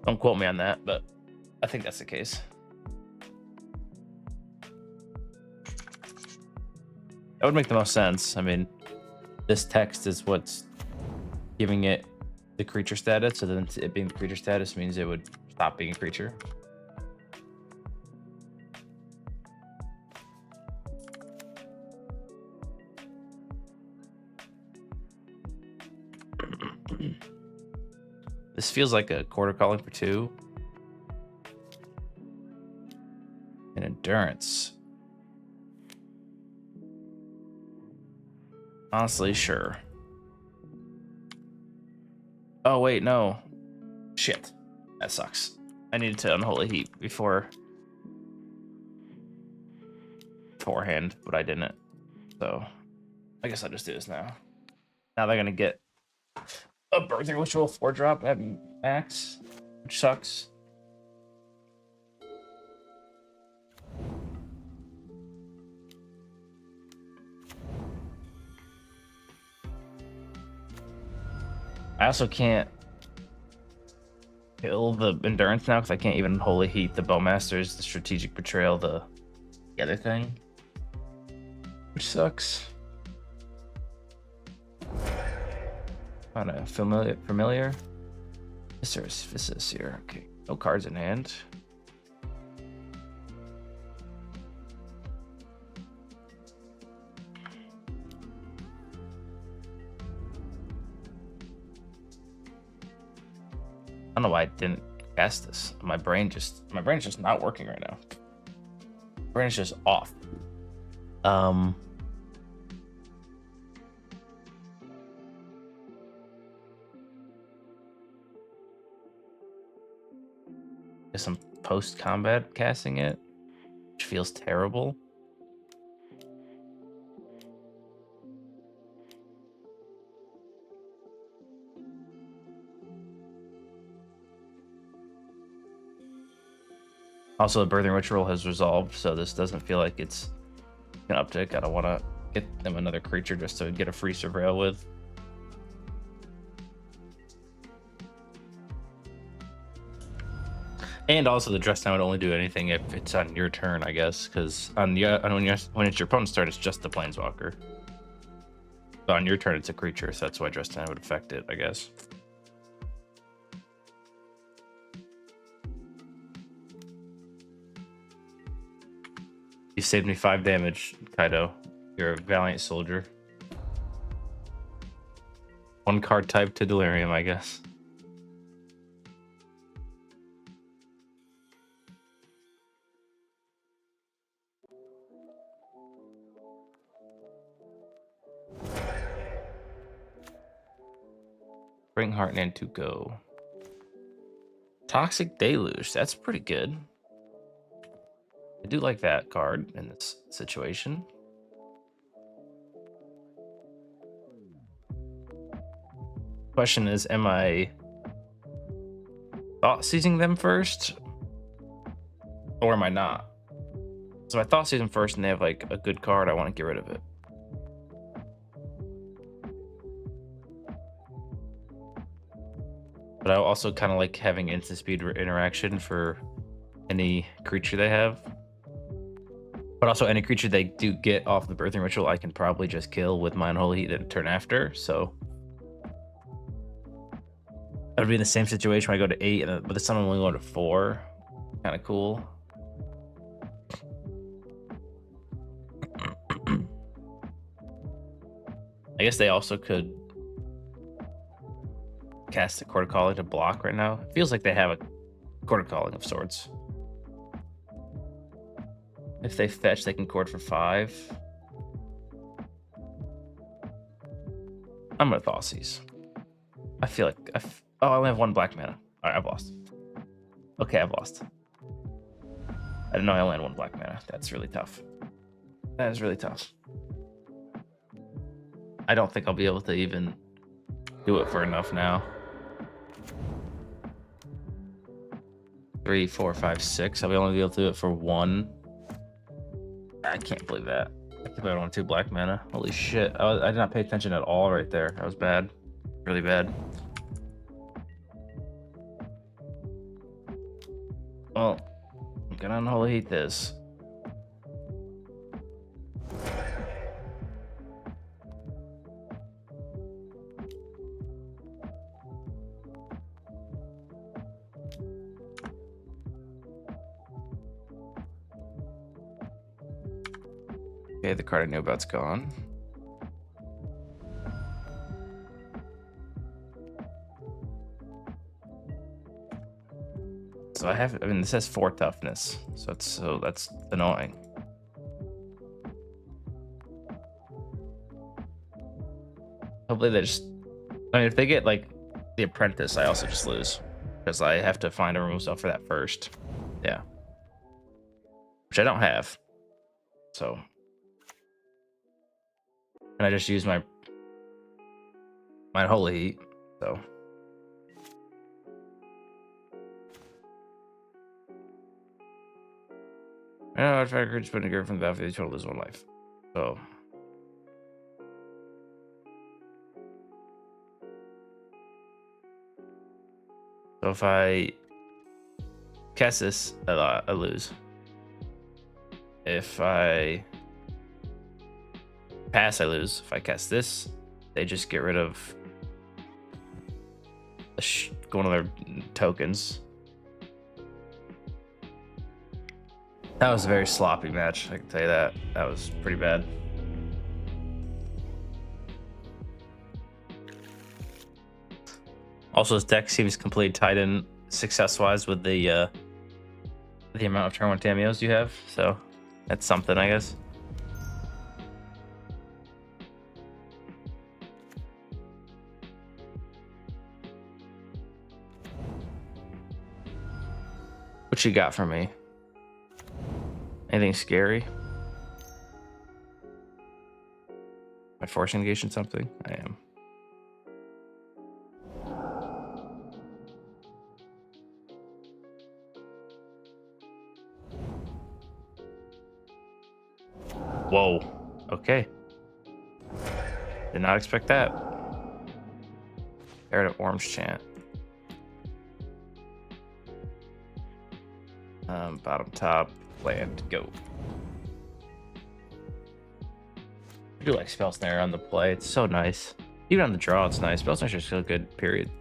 Don't quote me on that, but I think that's the case. That would make the most sense. I mean, this text is what's giving it the creature status, so then it being the creature status means it would stop being a creature. This feels like a quarter calling for 2. And endurance. Honestly, sure. Oh, wait, no. Shit. That sucks. I needed to Unholy Heat beforehand, but I didn't. So, I guess I'll just do this now. Now they're going to get a Birthing Ritual 4-drop at max, which sucks. I also can't kill the endurance now because I can't even Holy Heat the Bowmasters, the Strategic Betrayal, the other thing, which sucks. Found a familiar. This here. Okay, no cards in hand. I don't know why I didn't cast this. My brain's just not working right now. My brain is just off. Guess I'm post-combat casting it, which feels terrible. Also, the Birthing Ritual has resolved, so this doesn't feel like it's an uptick. I don't want to get them another creature just to get a free Surveil with. And also, the dress down would only do anything if it's on your turn, I guess, because on when it's your opponent's turn, it's just the planeswalker. But on your turn, it's a creature, so that's why dress down would affect it, I guess. You saved me 5 damage, Kaito. You're a valiant soldier. 1 card type to Delirium, I guess. Bring Heart and Mtgo. Toxic Deluge, that's pretty good. I do like that card in this situation. Question is, am I Thoughtseizing them first? Or am I not? So I Thoughtseize them first and they have like a good card, I want to get rid of it. But I also kind of like having instant speed interaction for any creature they have. But also any creature they do get off the Birthing Ritual, I can probably just kill with my Unholy Heat the turn after. So I would be in the same situation when I go to 8, but this time I'm only going to 4. Kind of cool. I guess they also could cast a Court of Calling to block right now. It feels like they have a Court of Calling of sorts. If they fetch, they can court for 5. I'm gonna Thoughtseize. I feel like oh, I only have 1 black mana. All right, I've lost. Okay, I've lost. I didn't know I only had 1 black mana. That's really tough. That is really tough. I don't think I'll be able to even do it for enough now. 3, 4, 5, 6. I'll only be able to do it for 1. I can't believe that. I can't believe I want 2 black mana. Holy shit. I did not pay attention at all right there. That was bad. Really bad. Well, I'm gonna Unholy Heat this. Okay, the card I knew about's gone. So I mean, this has 4 toughness, so that's annoying. Hopefully they just, I mean, if they get like the Apprentice, I also just lose because I have to find a removal spell for that first. Yeah, which I don't have. So, and I just use my Unholy Heat. So. No, if I could just put a girl from the battlefield, you lose 1 life. So. So if I cast this, I lose. If I pass, I lose. If I cast this, they just get rid of one of their tokens. That was a very sloppy match, I can tell you that. That was pretty bad. Also, this deck seems completely tied in success-wise with the amount of turn 1 Tamiyos you have, so that's something, I guess. What you got for me? Anything scary? Am I Force of Negation something? I am. Whoa. Okay. Did not expect that. Air to Orange Chant. Bottom top, land, go. I do like Spell Snare on the play. It's so nice. Even on the draw, it's nice. Spell Snare is still good, period.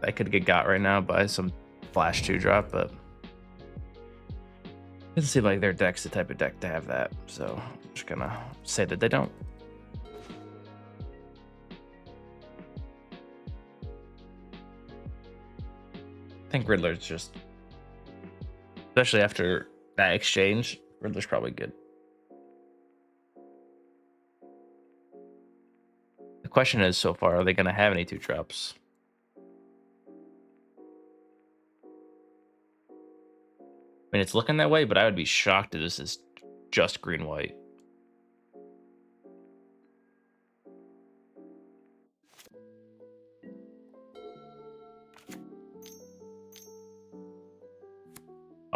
I could get got right now by some flash 2-drop, but it doesn't seem like their deck's the type of deck to have that. So I'm just gonna say that they don't. I think Riddler's just, especially after that exchange, Riddler's probably good. The question is, so far, are they going to have any 2-drops? I mean, it's looking that way, but I would be shocked if this is just green-white.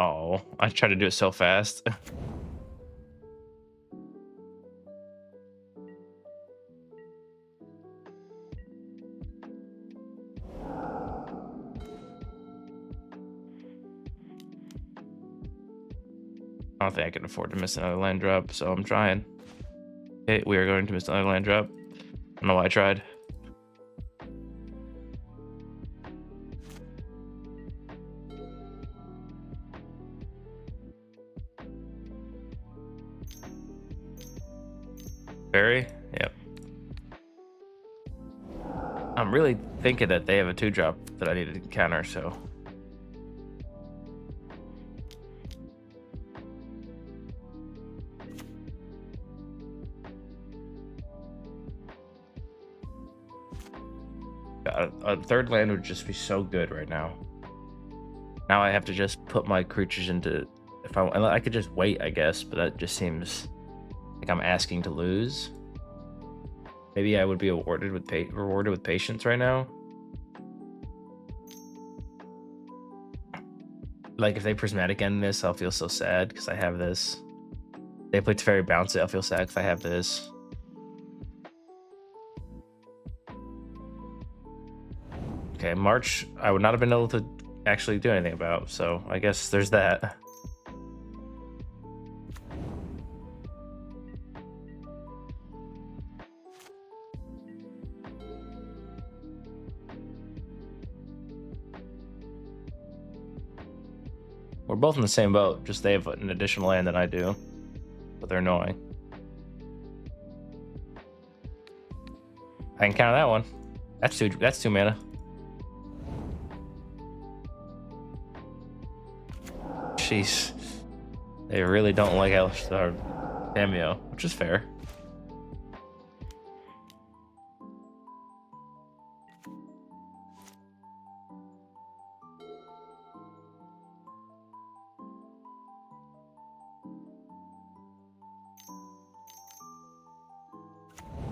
Oh, I tried to do it so fast. I don't think I can afford to miss another land drop, so I'm trying. Okay, we are going to miss another land drop. I don't know why I tried. Barry? Yep. I'm really thinking that they have a 2-drop that I need to counter, so. A 3rd land would just be so good right now. Now I have to just put my creatures into, if I could just wait, I guess, but that just seems like I'm asking to lose. Maybe I would be rewarded with patience right now. Like if they prismatic end this, I'll feel so sad because I have this. If they play Teferi bounce it, I'll feel sad because I have this. Okay, March, I would not have been able to actually do anything about, so I guess there's that. We're both in the same boat, just they have an additional land than I do, but they're annoying. I can counter that one. That's 2 mana. Jeez. They really don't like Tamiyo, which is fair.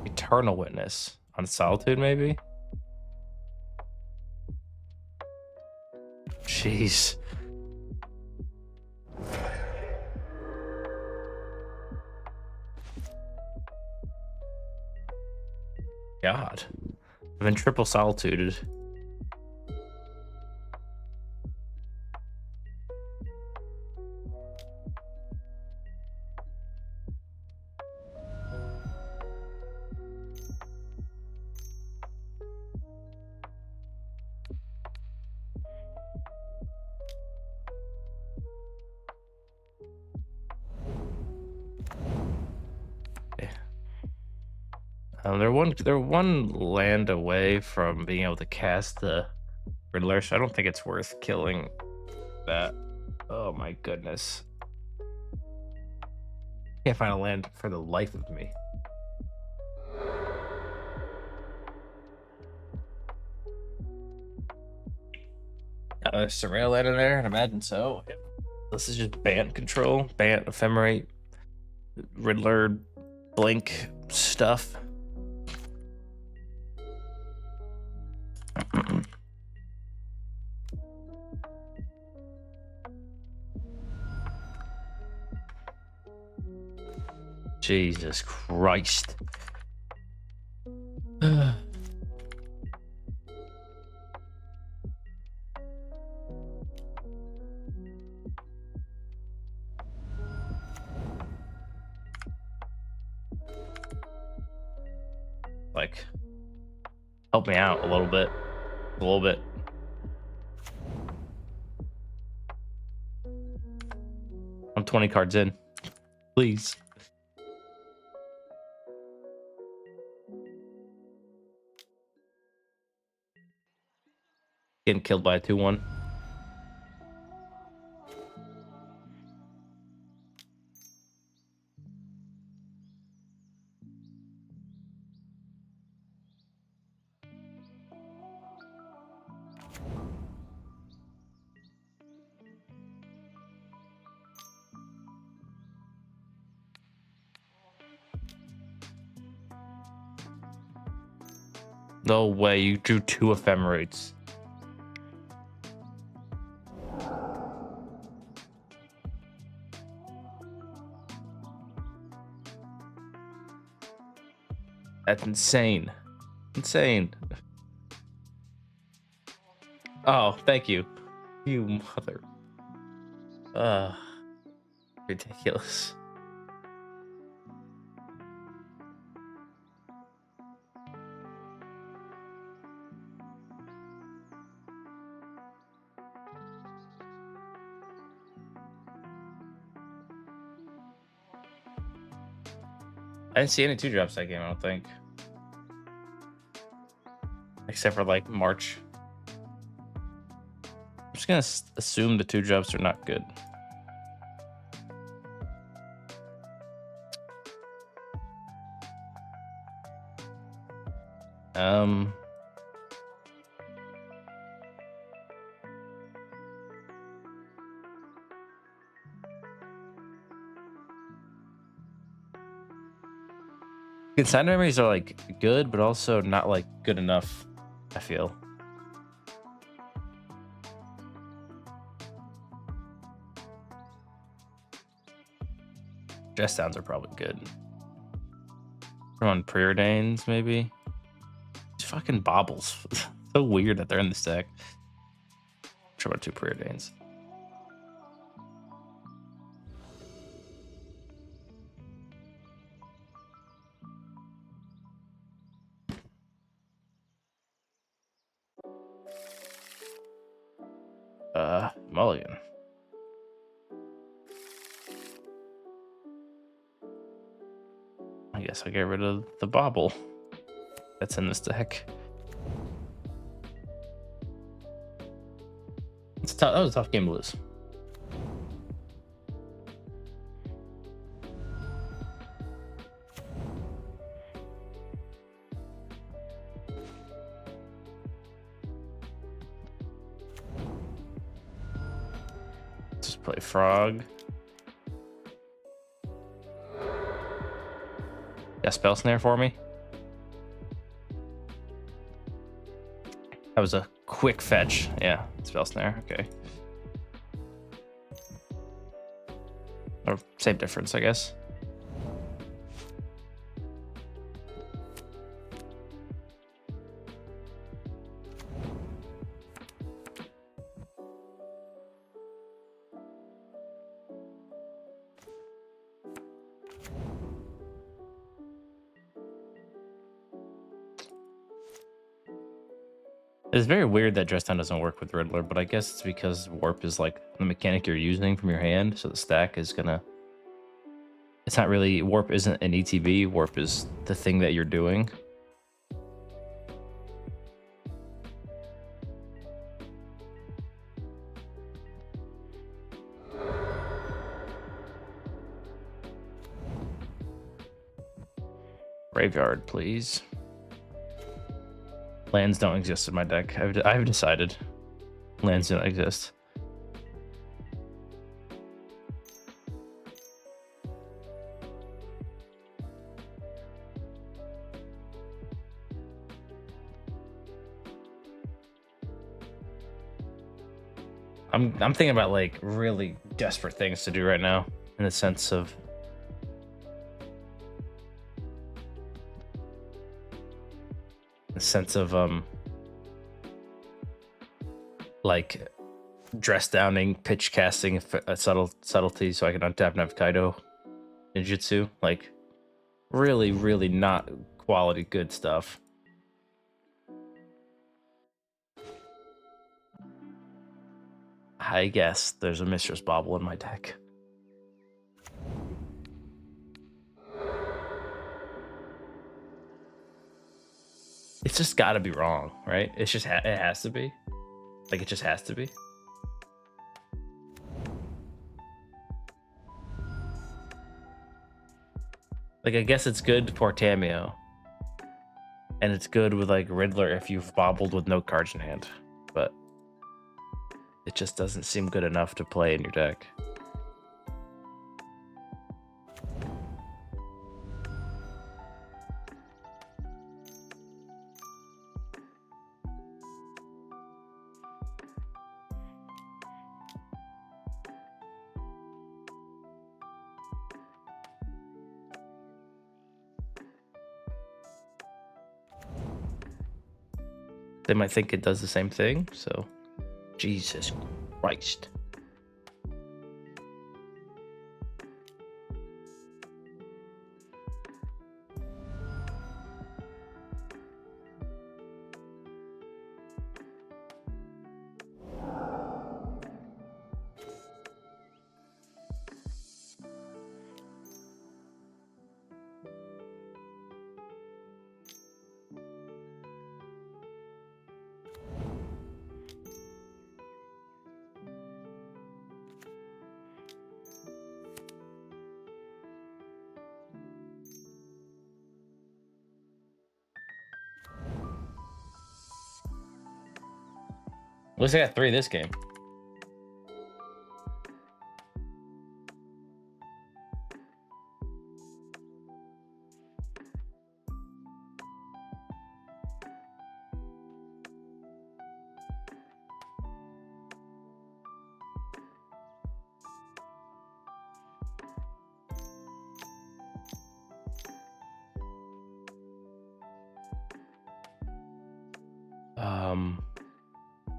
Eternal Witness on Solitude, maybe? Jeez. God. I've been triple solituded. They're one land away from being able to cast the Riddler, so I don't think it's worth killing that. Oh my goodness. Can't find a land for the life of me. Surreal land in there, I'd imagine so. Yep. This is just Bant control, Bant, Ephemerate, Riddler, Blink stuff. Jesus Christ. like help me out a little bit. A little bit. I'm 20 cards in. Please. Getting killed by a 2/1. No way, you drew 2 Ephemerates. That's insane. Insane. Oh, thank you. You mother. Ridiculous. I didn't see any 2-drops that game, I don't think. Except for like March. I'm just gonna assume the 2-drops are not good. Consign memories are like good, but also not like good enough, I feel. Dress downs are probably good. Come on, Preordains, maybe. These fucking baubles. So weird that they're in this deck. Try about 2 Preordains. Mulligan. I guess I'll get rid of the Bauble that's in this deck. That was a tough game to lose. Just play Frog. Got Spell Snare for me. That was a quick fetch. Yeah, Spell Snare. Okay. Or same difference, I guess. It's very weird that Dress Down doesn't work with Riddler, but I guess it's because Warp is like the mechanic you're using from your hand, so the stack is gonna... It's not really... Warp isn't an ETB, Warp is the thing that you're doing. Graveyard, please. Lands don't exist in my deck. I've decided. Lands don't exist. I'm thinking about like really desperate things to do right now, in the sense of like dress downing, pitch casting a subtlety so I can untap and have Kaito ninjutsu. Like really not quality good stuff. I guess there's a Mishra's Bauble in my deck. It's just got to be wrong, right? It's just it has to be. Like it just has to be. Like I guess it's good for Tamiyo. And it's good with like Riddler if you've bobbled with no cards in hand. But it just doesn't seem good enough to play in your deck. They might think it does the same thing, so Jesus Christ. At least I got 3 this game.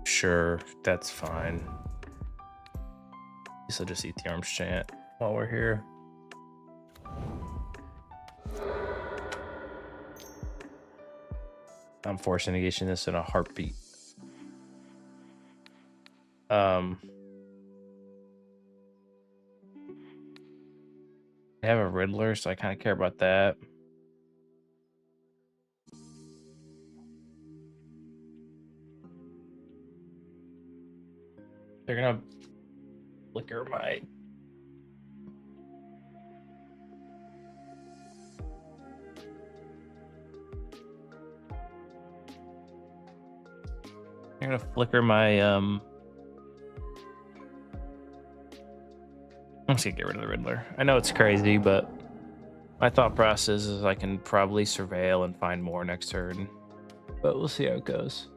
Sure, that's fine. Guess I'll just eat the Arms Chant while we're here. I'm Force of Negation this in a heartbeat. I have a Riddler, so I kind of care about that. They're gonna flicker my... They're gonna flicker my, I'm just gonna get rid of the Riddler. I know it's crazy, but my thought process is I can probably surveil and find more next turn. But we'll see how it goes.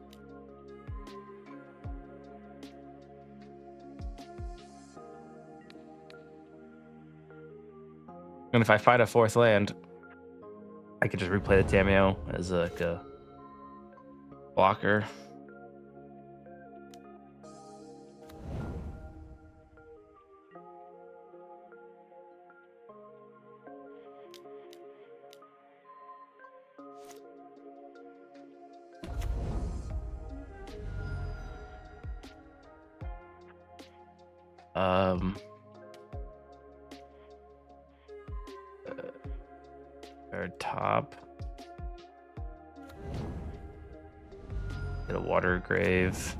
And if I find a 4th land, I could just replay the Tamiyo as like a blocker. Third top. Get a Watery Grave.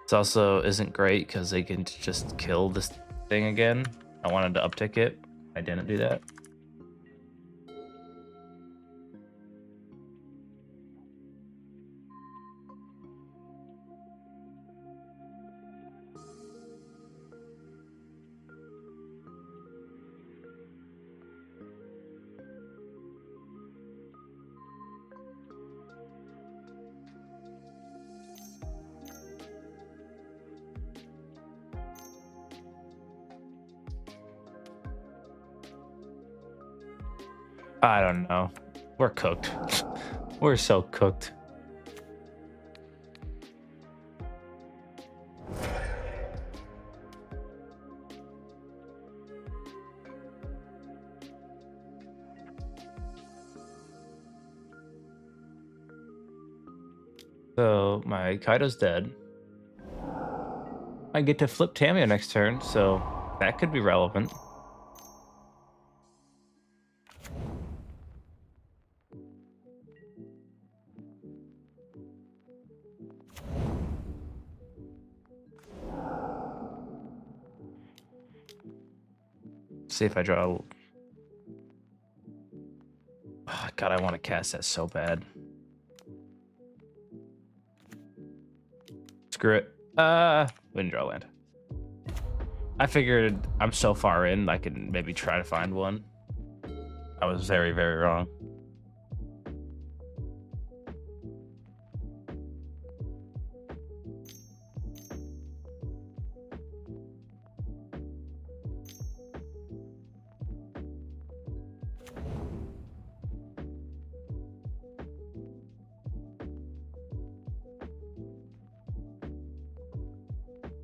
This also isn't great because they can just kill this thing again. I wanted to uptick it. I didn't do that. I don't know. We're cooked. We're so cooked. So my Kaito's dead. I get to flip Tamiyo next turn, so that could be relevant. See if I draw. Oh, God, I want to cast that so bad. Screw it. Wouldn't draw land. I figured I'm so far in, I could maybe try to find one. I was very, very wrong.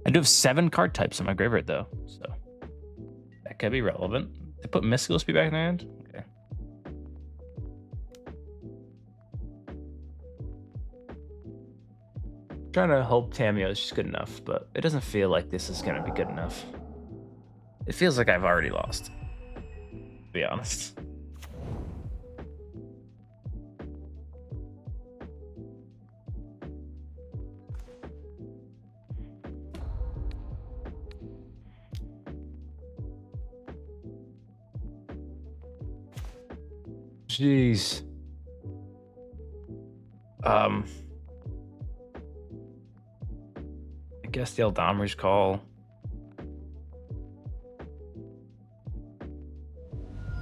I do have 7 card types in my graveyard, though, so that could be relevant. They put Mystical Speed back in their hand? Okay. Trying to hope Tamiyo is just good enough, but it doesn't feel like this is going to be good enough. It feels like I've already lost, to be honest. Jeez. I guess the Eldamri's call.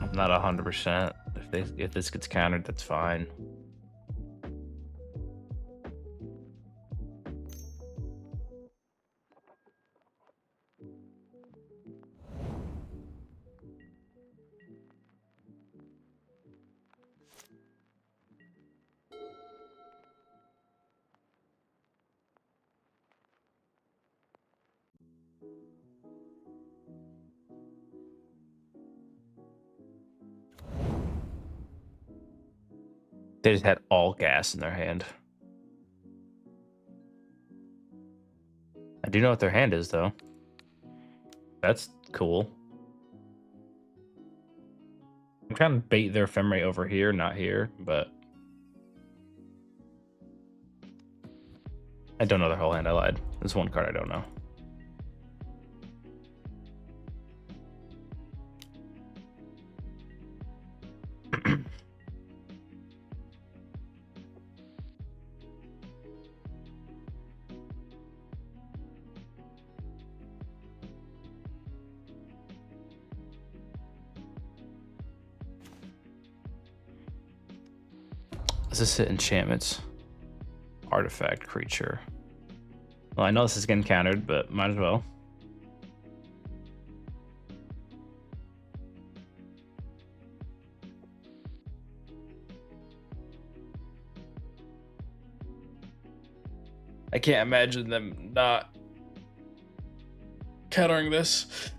I'm not 100%. If this gets countered, that's fine. They just had all gas in their hand. I do know what their hand is, though. That's cool. I'm trying to bait their Ephemerate over here, not here, but I don't know their whole hand. I lied. There's one card I don't know. Does this hit enchantments? Artifact creature. Well, I know this is getting countered, but might as well. I can't imagine them not countering this.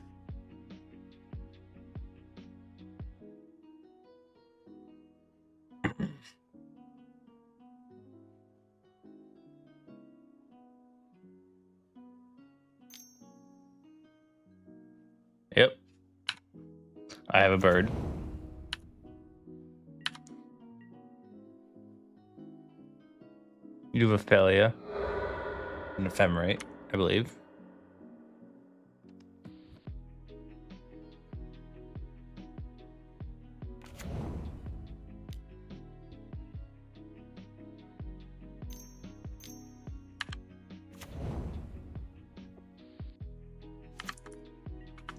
Yep. I have a bird. You have a Ephelia. An Ephemerate, I believe.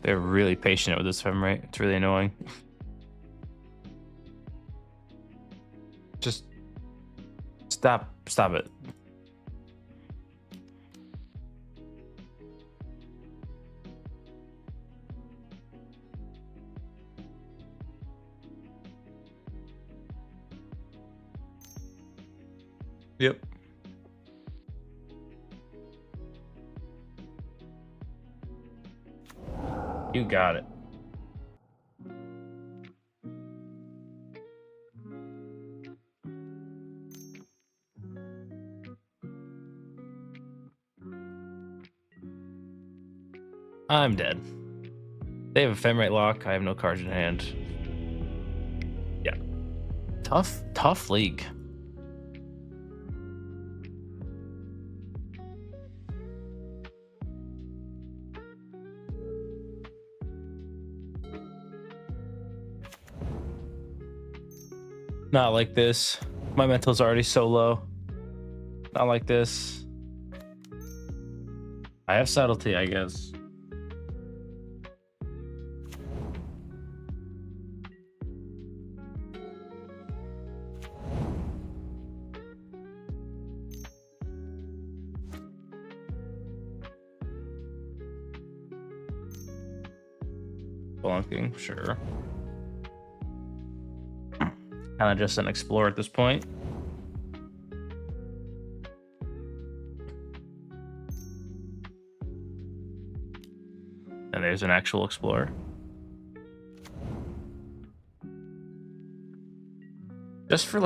They're really patient with this Ephemerate. It's really annoying. Just stop it. Yep. You got it. I'm dead. They have Ephemerate Lock. I have no cards in hand. Yeah. Tough league. Not like this. My mental's already so low. Not like this. I have Subtlety, I guess. Blunking, sure. Kind of just an explorer at this point. And there's an actual explorer. Just for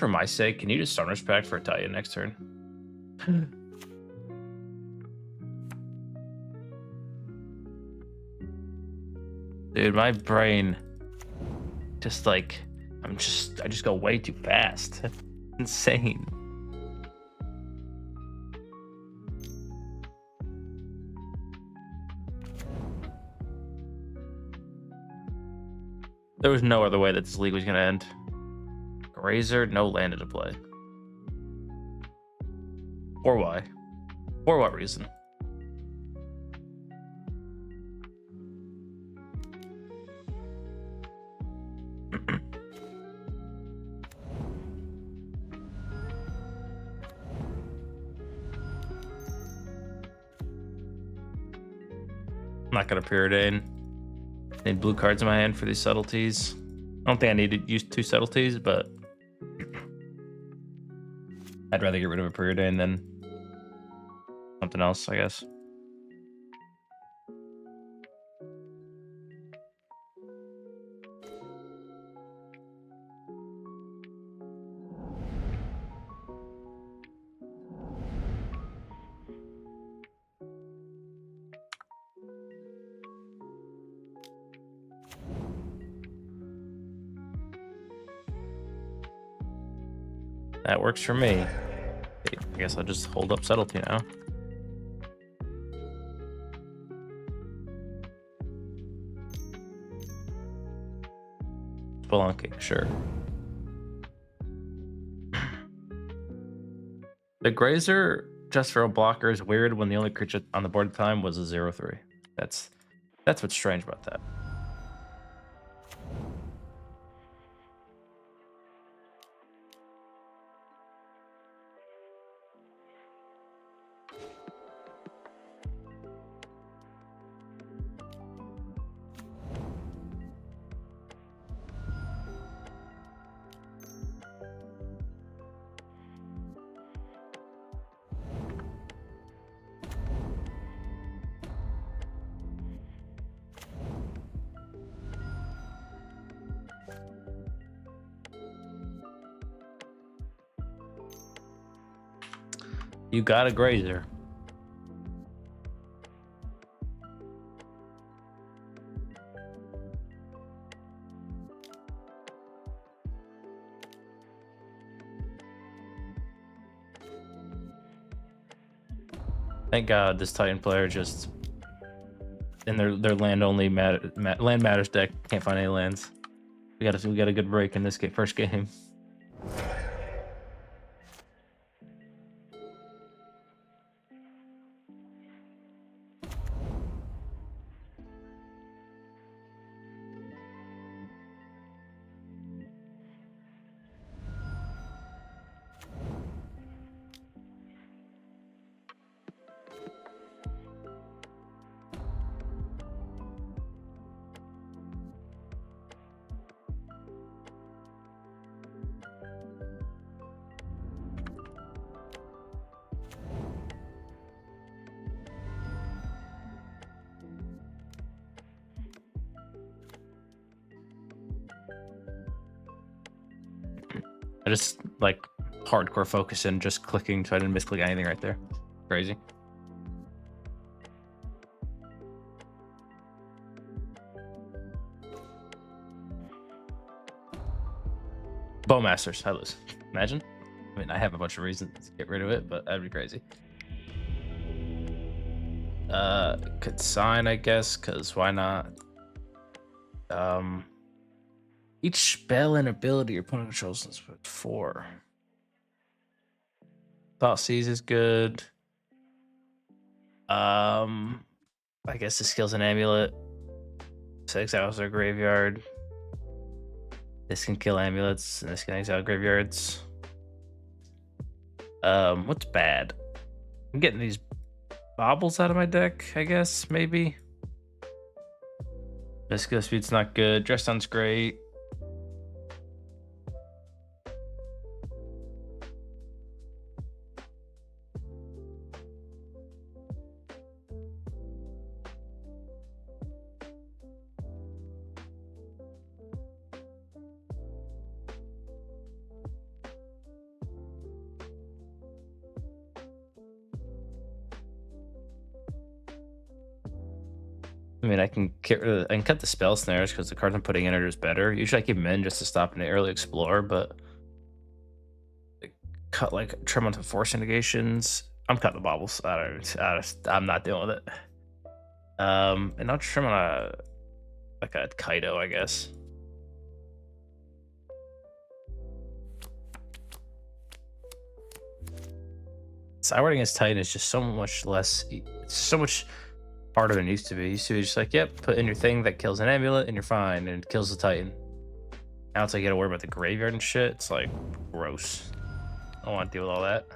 my sake, can you just Summoner's Pact for a Titan next turn? Dude, my brain just like I just go way too fast. Insane. There was no other way that this league was gonna end. Grazer, no land to play. Or why? For what reason? I'm not gonna Preordain. Need blue cards in my hand for these subtleties. I don't think I need to use 2 subtleties, but I'd rather get rid of a Preordain than something else, I guess. That works for me. I guess I'll just hold up Subtlety now. Spelunking, sure. The Grazer just for a blocker is weird when the only creature on the board at the time was a 0/3. That's what's strange about that. You got a Grazer. Thank God this Titan player just in their land only land matters deck can't find any lands. We got a good break in this first game. I just like hardcore focus and just clicking so I didn't misclick anything right there. Crazy. Bowmasters, I lose. Imagine. I mean, I have a bunch of reasons to get rid of it, but that'd be crazy. Consign, I guess, because why not? Each spell and ability your opponent controls is 4. Thoughtseize is good. I guess this kills an amulet. 6 exiles their graveyard. This can kill amulets, and this can exile graveyards. What's bad? I'm getting these baubles out of my deck, I guess, maybe. Visco speed's not good. Dress down's great. I mean, I can cut the spell snares because the cards I'm putting in are just better. Usually I keep them in just to stop an early explore, but cut like trim onto Force of Negations. I'm cutting the baubles. I'm not dealing with it. And I'll trim on a Kaito, I guess. Sideboarding against Titan is just so much less. It's so much harder than it used to be. It used to be just like, yep, put in your thing that kills an amulet and you're fine, and it kills the Titan. Now it's like you gotta worry about the graveyard and shit. It's like gross. I don't want to deal with all that.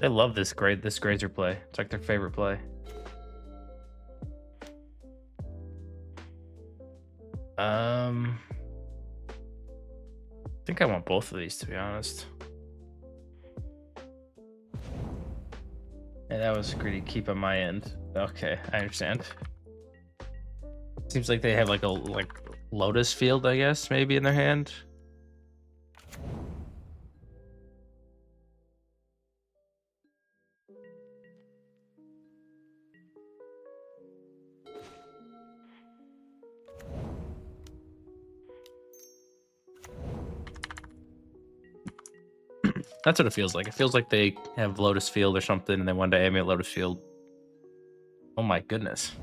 They love this Grazer play. It's like their favorite play. I think I want both of these, to be honest. Yeah, that was a greedy keep on my end. Okay, I understand. Seems like they have like a Lotus Field, I guess, maybe in their hand. That's what it feels like. It feels like they have Lotus Field or something, and they wanted to emulate Lotus Field. Oh my goodness.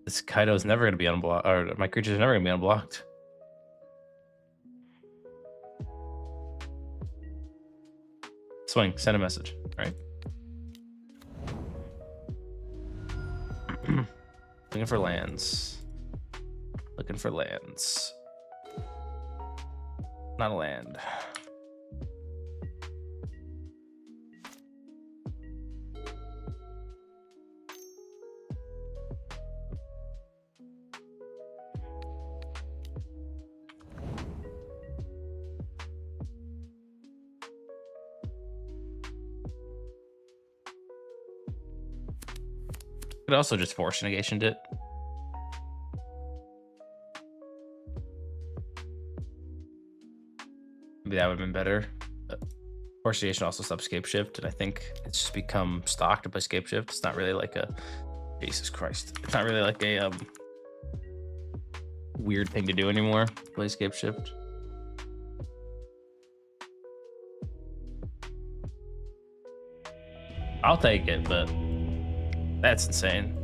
This Kaito is never going to be unblocked, or my creatures are never going to be unblocked. Swing, send a message, all right? Looking for lands. Looking for lands. Not a land. Could also just Force Negationed it. Maybe that would have been better. Force Negation also stops Scape Shift, and I think it's just become stock to play Scape Shift. It's not really like a Jesus Christ. It's not really like a weird thing to do anymore. Play Scape Shift. I'll take it, but that's insane.